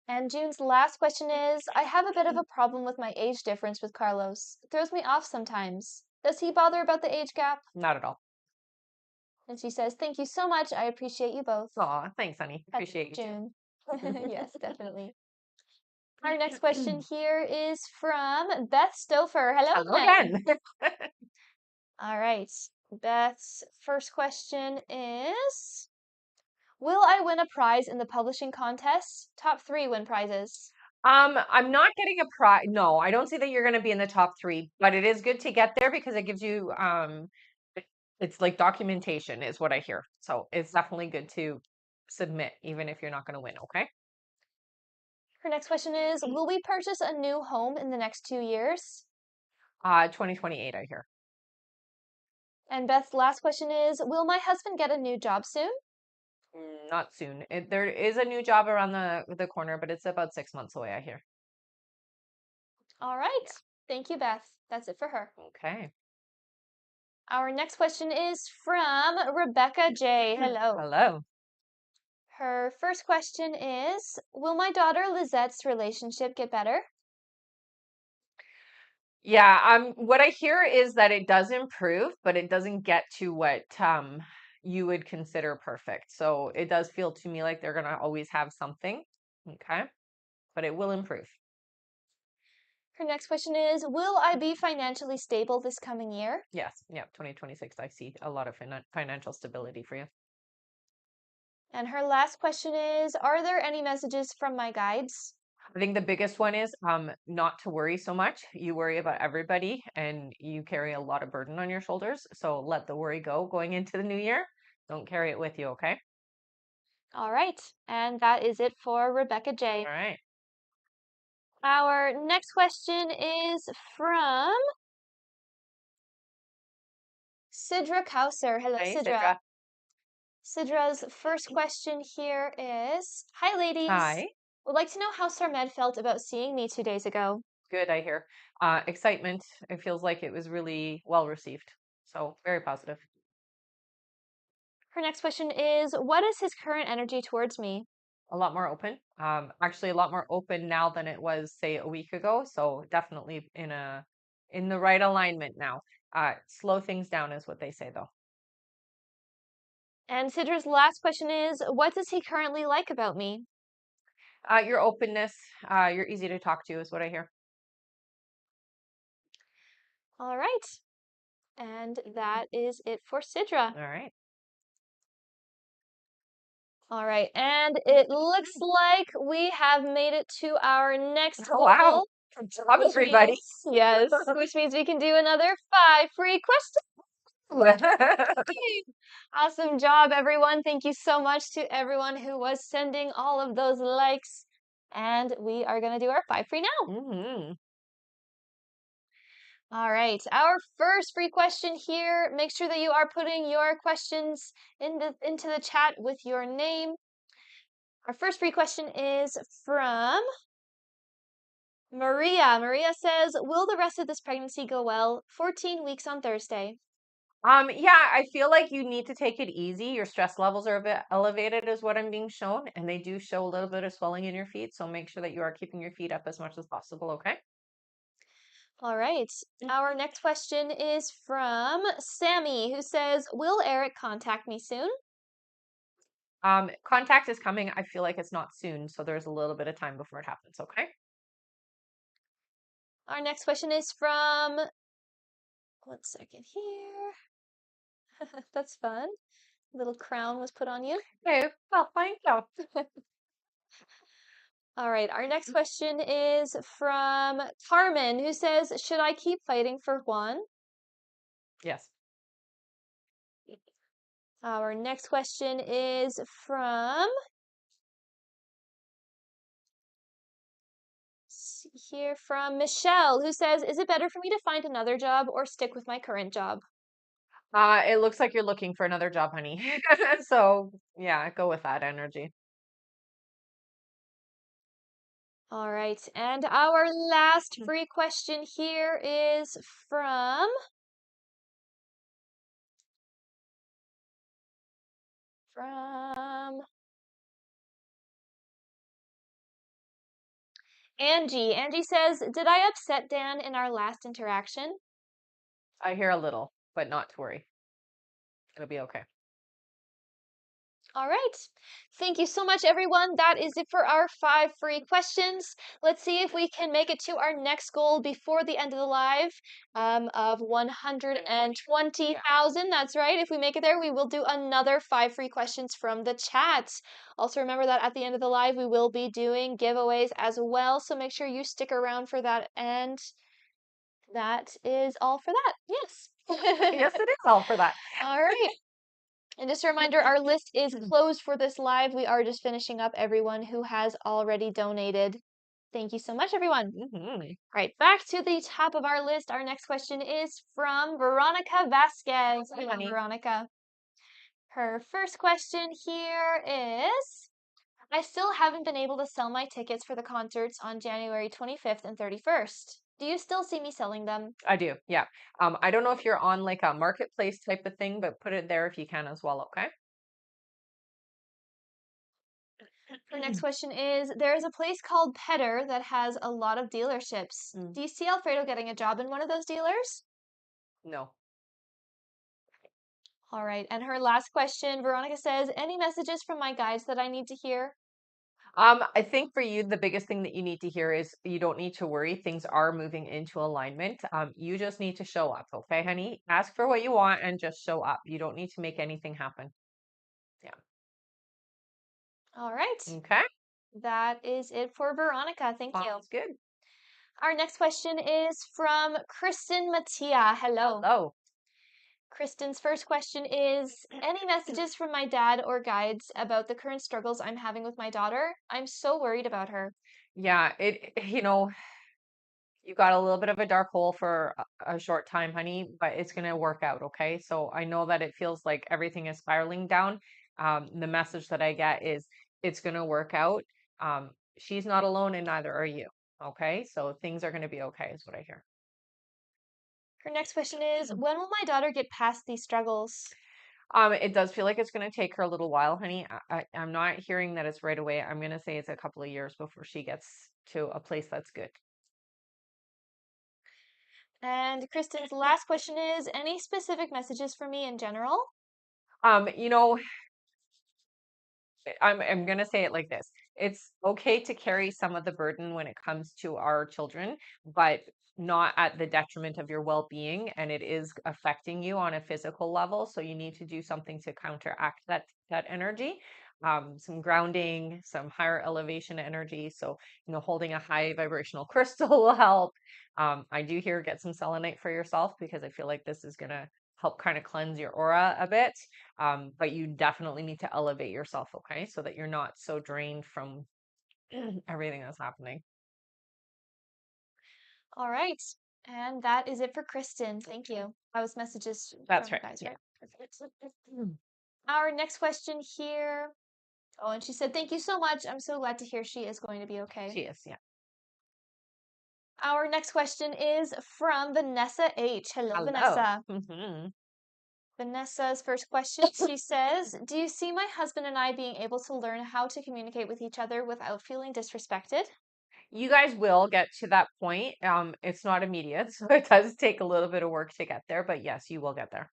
And June's last question is, I have a bit of a problem with my age difference with Carlos. It throws me off sometimes. Does he bother about the age gap? Not at all. And she says, thank you so much. I appreciate you both. Aw, thanks, honey. That's Appreciate you too. June. Yes, definitely. Our next question here is from Beth Stouffer. Hello Hello again. again. All right. Beth's first question is, will I win a prize in the publishing contest? Top 3 win prizes. I'm not getting a prize. No, I don't see that you're going to be in the top 3, but it is good to get there because it gives you it's like documentation is what I hear. So it's definitely good to submit even if you're not going to win, okay? Her next question is, will we purchase a new home in the next 2 years? 2028, I hear. And Beth's last question is, will my husband get a new job soon? Not soon. There is a new job around the corner, but it's about 6 months away, I hear. All right. Thank you, Beth. That's it for her. Okay. Our next question is from Rebecca J. Hello. Hello. Her first question is, will my daughter Lizette's relationship get better? Yeah, what I hear is that it does improve, but it doesn't get to what you would consider perfect. So it does feel to me like they're gonna always have something. Okay. But it will improve. Her next question is, will I be financially stable this coming year? Yes. Yeah, 2026, I see a lot of financial stability for you. And her last question is, are there any messages from my guides? I think the biggest one is not to worry so much. You worry about everybody and you carry a lot of burden on your shoulders. So let the worry go going into the new year. Don't carry it with you, okay? All right. And that is it for Rebecca J. All right. Our next question is from Sidra Kauser. Hello, Hey, Sidra. Sidra. Sidra's first question here is, hi, ladies. Hi. Would like to know how Sarmed felt about seeing me 2 days ago. Good, I hear. Excitement. It feels like it was really well received. So very positive. Her next question is, what is his current energy towards me? A lot more open. Actually a lot more open now than it was, say, a week ago. So definitely in the right alignment now. Slow things down is what they say though. And Sidra's last question is, what does he currently like about me? Your openness, you're easy to talk to is what I hear. All right. And that is it for Sidra. All right. All right. And it looks like we have made it to our next Oh, couple. wow. Good job, Which everybody. means, yes, which means we can do another 5 free questions. Awesome job, everyone. Thank you so much to everyone who was sending all of those likes. And we are going to do our 5 free now. hmm All right, our first free question here. Make sure that you are putting your questions into the chat with your name. Our first free question is from Maria. Maria says, will the rest of this pregnancy go well? 14 weeks on Thursday. Yeah, I feel like you need to take it easy. Your stress levels are a bit elevated, is what I'm being shown, and they do show a little bit of swelling in your feet. So make sure that you are keeping your feet up as much as possible, okay? All right. Our next question is from Sammy, who says, will Eric contact me soon? Contact is coming. I feel like it's not soon, so there's a little bit of time before it happens, okay? Our next question is from, 1 second here. That's fun. Little crown was put on you. Okay, well, thank you. All right, our next question is from Carmen, who says, should I keep fighting for Juan? Yes. Our next question is from Michelle, who says, is it better for me to find another job or stick with my current job? It looks like you're looking for another job, honey. So yeah, go with that energy. All right, and our last free question here is from Angie. Angie says, did I upset Dan in our last interaction? I hear a little, but not to worry. It'll be okay. All right. Thank you so much, everyone. That is it for our 5 free questions. Let's see if we can make it to our next goal before the end of the live of 120,000. That's right. If we make it there, we will do another 5 free questions from the chat. Also, remember that at the end of the live, we will be doing giveaways as well. So make sure you stick around for that. And that is all for that. Yes. Yes, it is all for that. All right. And just a reminder, our list is closed for this live. We are just finishing up everyone who has already donated. Thank you so much, everyone. All right, back to the top of our list. Our next question is from Veronica Vasquez. Hi, Hello, honey. Veronica. Her first question here is, I still haven't been able to sell my tickets for the concerts on January 25th and 31st. Do you still see me selling them? I do, yeah. I don't know if you're on like a marketplace type of thing, but put it there if you can as well, okay? The next question is, there is a place called Petter that has a lot of dealerships. Do you see Alfredo getting a job in one of those dealers? No. All right, and her last question, Veronica says, any messages from my guides that I need to hear? I think for you, the biggest thing that you need to hear is you don't need to worry. Things are moving into alignment. You just need to show up, okay, honey? Ask for what you want and just show up. You don't need to make anything happen. Yeah. All right, Okay. that is it for Veronica. Thank you. Sounds good. Our next question is from Kristen Mattia. Hello. Hello. Kristen's first question is, any messages from my dad or guides about the current struggles I'm having with my daughter? I'm so worried about her. Yeah, you got a little bit of a dark hole for a short time, honey, but it's going to work out, okay? So I know that it feels like everything is spiraling down. The message that I get is it's going to work out. She's not alone and neither are you, okay? So things are going to be okay, is what I hear. Her next question is, when will my daughter get past these struggles? It does feel like it's going to take her a little while, honey. I'm not hearing that it's right away. I'm going to say it's a couple of years before she gets to a place that's good. And Kristen's last question is, any specific messages for me in general? You know, I'm gonna say it like this. It's okay to carry some of the burden when it comes to our children, but not at the detriment of your well-being, and it is affecting you on a physical level. So you need to do something to counteract that energy. some grounding, some higher elevation energy. So, holding a high vibrational crystal will help. I do hear get some selenite for yourself because I feel like this is going to help kind of cleanse your aura a bit. But you definitely need to elevate yourself, okay? So that you're not so drained from everything that's happening. All right. And that is it for Kristen. Thank you. That was messages That's from you right. guys, Yeah. right? Our next question here. Oh, and she said, thank you so much. I'm so glad to hear she is going to be okay. She is, yeah. Our next question is from Vanessa H. Hello, Hello. Vanessa. Mm-hmm. Vanessa's first question, she says, do you see my husband and I being able to learn how to communicate with each other without feeling disrespected? You guys will get to that point. It's not immediate, so it does take a little bit of work to get there, but yes, you will get there.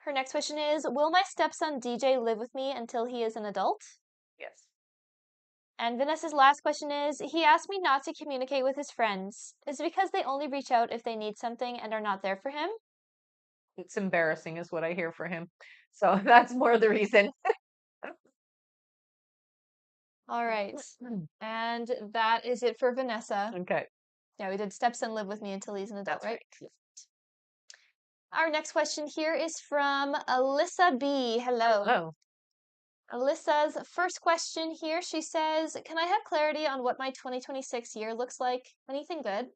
Her next question is, will my stepson DJ live with me until he is an adult? Yes. And Vanessa's last question is, he asked me not to communicate with his friends. Is it because they only reach out if they need something and are not there for him? It's embarrassing is what I hear for him. So that's more the reason. All right. And that is it for Vanessa. Okay. Yeah, we did stepson live with me until he's an adult, That's right? right. Our next question here is from Alyssa B. Hello. Hello. Alyssa's first question here, she says, can I have clarity on what my 2026 year looks like? Anything good?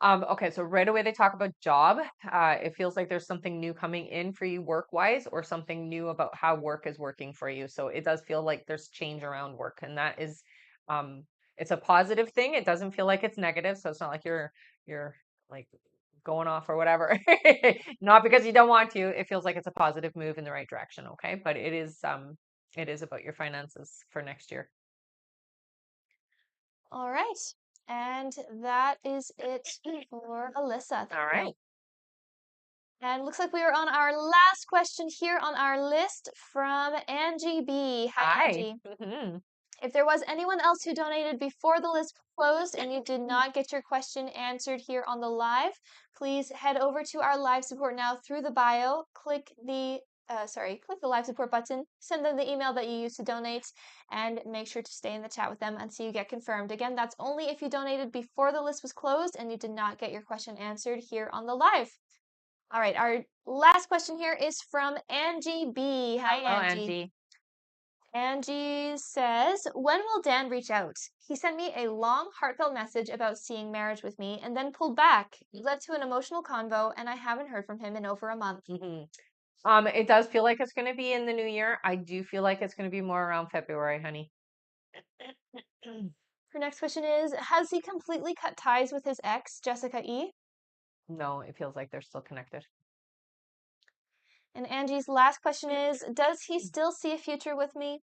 Okay, so right away they talk about job. It feels like there's something new coming in for you work-wise or something new about how work is working for you. So it does feel like there's change around work, and that is um it's a positive thing. It doesn't feel like it's negative, so it's not like you're like going off or whatever. Not because you don't want to. It feels like it's a positive move in the right direction, okay? But it is about your finances for next year. All right. And that is it for Alyssa. Thank All you. right. And looks like we are on our last question here on our list from Angie B. Hi, Hi. Angie. Mhm. If there was anyone else who donated before the list closed and you did not get your question answered here on the live, please head over to our live support now through the bio. Click the live support button, send them the email that you used to donate, and make sure to stay in the chat with them until you get confirmed. Again, that's only if you donated before the list was closed and you did not get your question answered here on the live. All right, our last question here is from Angie B. Hi, Hello, Angie. Angie. Angie says, when will Dan reach out? He sent me a long, heartfelt message about seeing marriage with me and then pulled back. It led to an emotional convo, and I haven't heard from him in over a month. It does feel like it's going to be in the new year. I do feel like it's going to be more around February, honey. Her next question is, has he completely cut ties with his ex, Jessica E? No, it feels like they're still connected. And Angie's last question is, does he still see a future with me?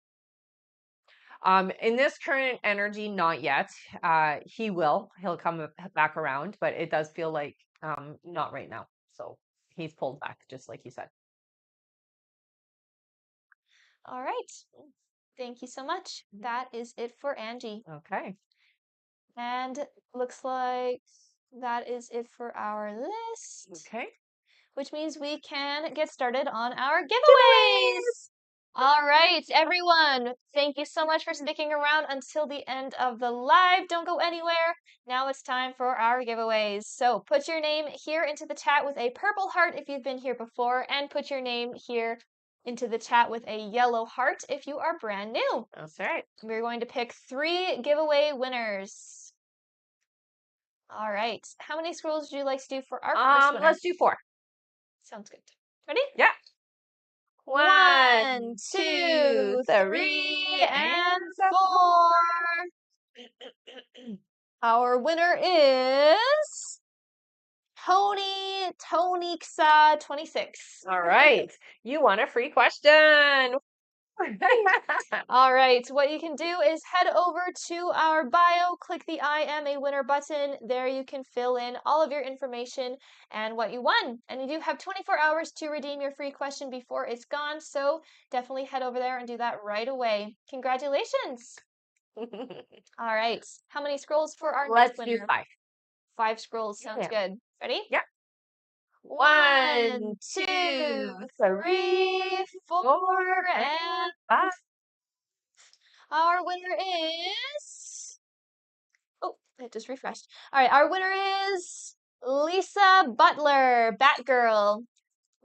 In this current energy, not yet. He will. He'll come back around, but it does feel like not right now. So he's pulled back, just like you said. All right. Thank you so much. That is it for Angie. Okay. And looks like that is it for our list. Okay. Which means we can get started on our giveaways. All right, everyone. Thank you so much for sticking around until the end of the live. Don't go anywhere. Now it's time for our giveaways. So put your name here into the chat with a purple heart if you've been here before, and put your name here into the chat with a yellow heart if you are brand new. That's right. We're going to pick 3 giveaway winners. All right. How many scrolls would you like to do for our first winner? Let's do 4. Sounds good. Ready? Yeah. 1, 2, 3, and 4. Our winner is Tonixa 26. All right. You won a free question. All right, what you can do is head over to our bio, click the I am a winner button. There you can fill in all of your information and what you won. And you do have 24 hours to redeem your free question before it's gone. So definitely head over there and do that right away. Congratulations. All right, how many scrolls for our next winner? Let's do 5. 5 scrolls sounds good. Ready? Yeah. 1, 2, 2, 3, 3, 4, 4, and and 5. our winner is... Oh, it just refreshed. All right, our winner is Lisa Butler, Batgirl.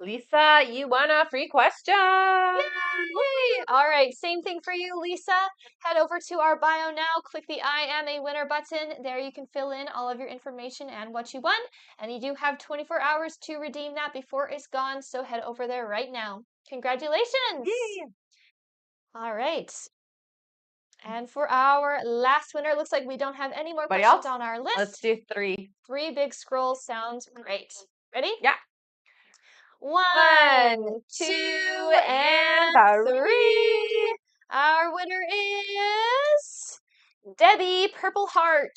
Lisa, you won a free question. Yay! All right, same thing for you, Lisa. Head over to our bio now, click the I am a winner button. There you can fill in all of your information and what you won. And you do have 24 hours to redeem that before it's gone, so head over there right now. Congratulations! Yay. All right. And for our last winner, it looks like we don't have any more Anybody questions else? on our Let's list. do 3. 3 big scrolls sounds great. Ready? Yeah. 1, 2, 2, and and 3. 3. Our winner is Debbie Purple Heart.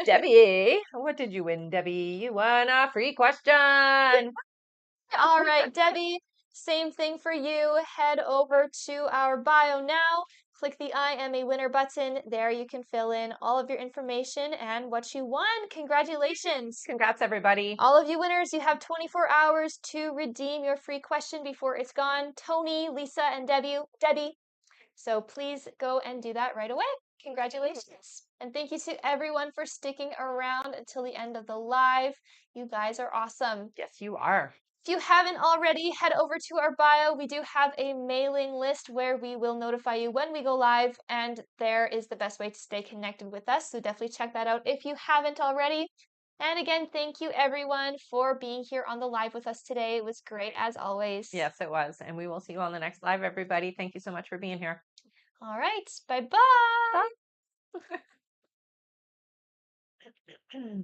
Debbie, what did you win, Debbie? You won a free question. All right, Debbie, same thing for you. Head over to our bio now. Click the I am a winner button. There you can fill in all of your information and what you won. Congratulations. Congrats, everybody. All of you winners, you have 24 hours to redeem your free question before it's gone. Tony, Lisa, and Debbie. So please go and do that right away. Congratulations. And thank you to everyone for sticking around until the end of the live. You guys are awesome. Yes, you are. If you haven't already, head over to our bio. We do have a mailing list where we will notify you when we go live, and there is the best way to stay connected with us. So definitely check that out if you haven't already. And again, thank you everyone for being here on the live with us today. It was great as always. Yes, it was. And we will see you on the next live, everybody. Thank you so much for being here. All right. Bye-bye. Bye.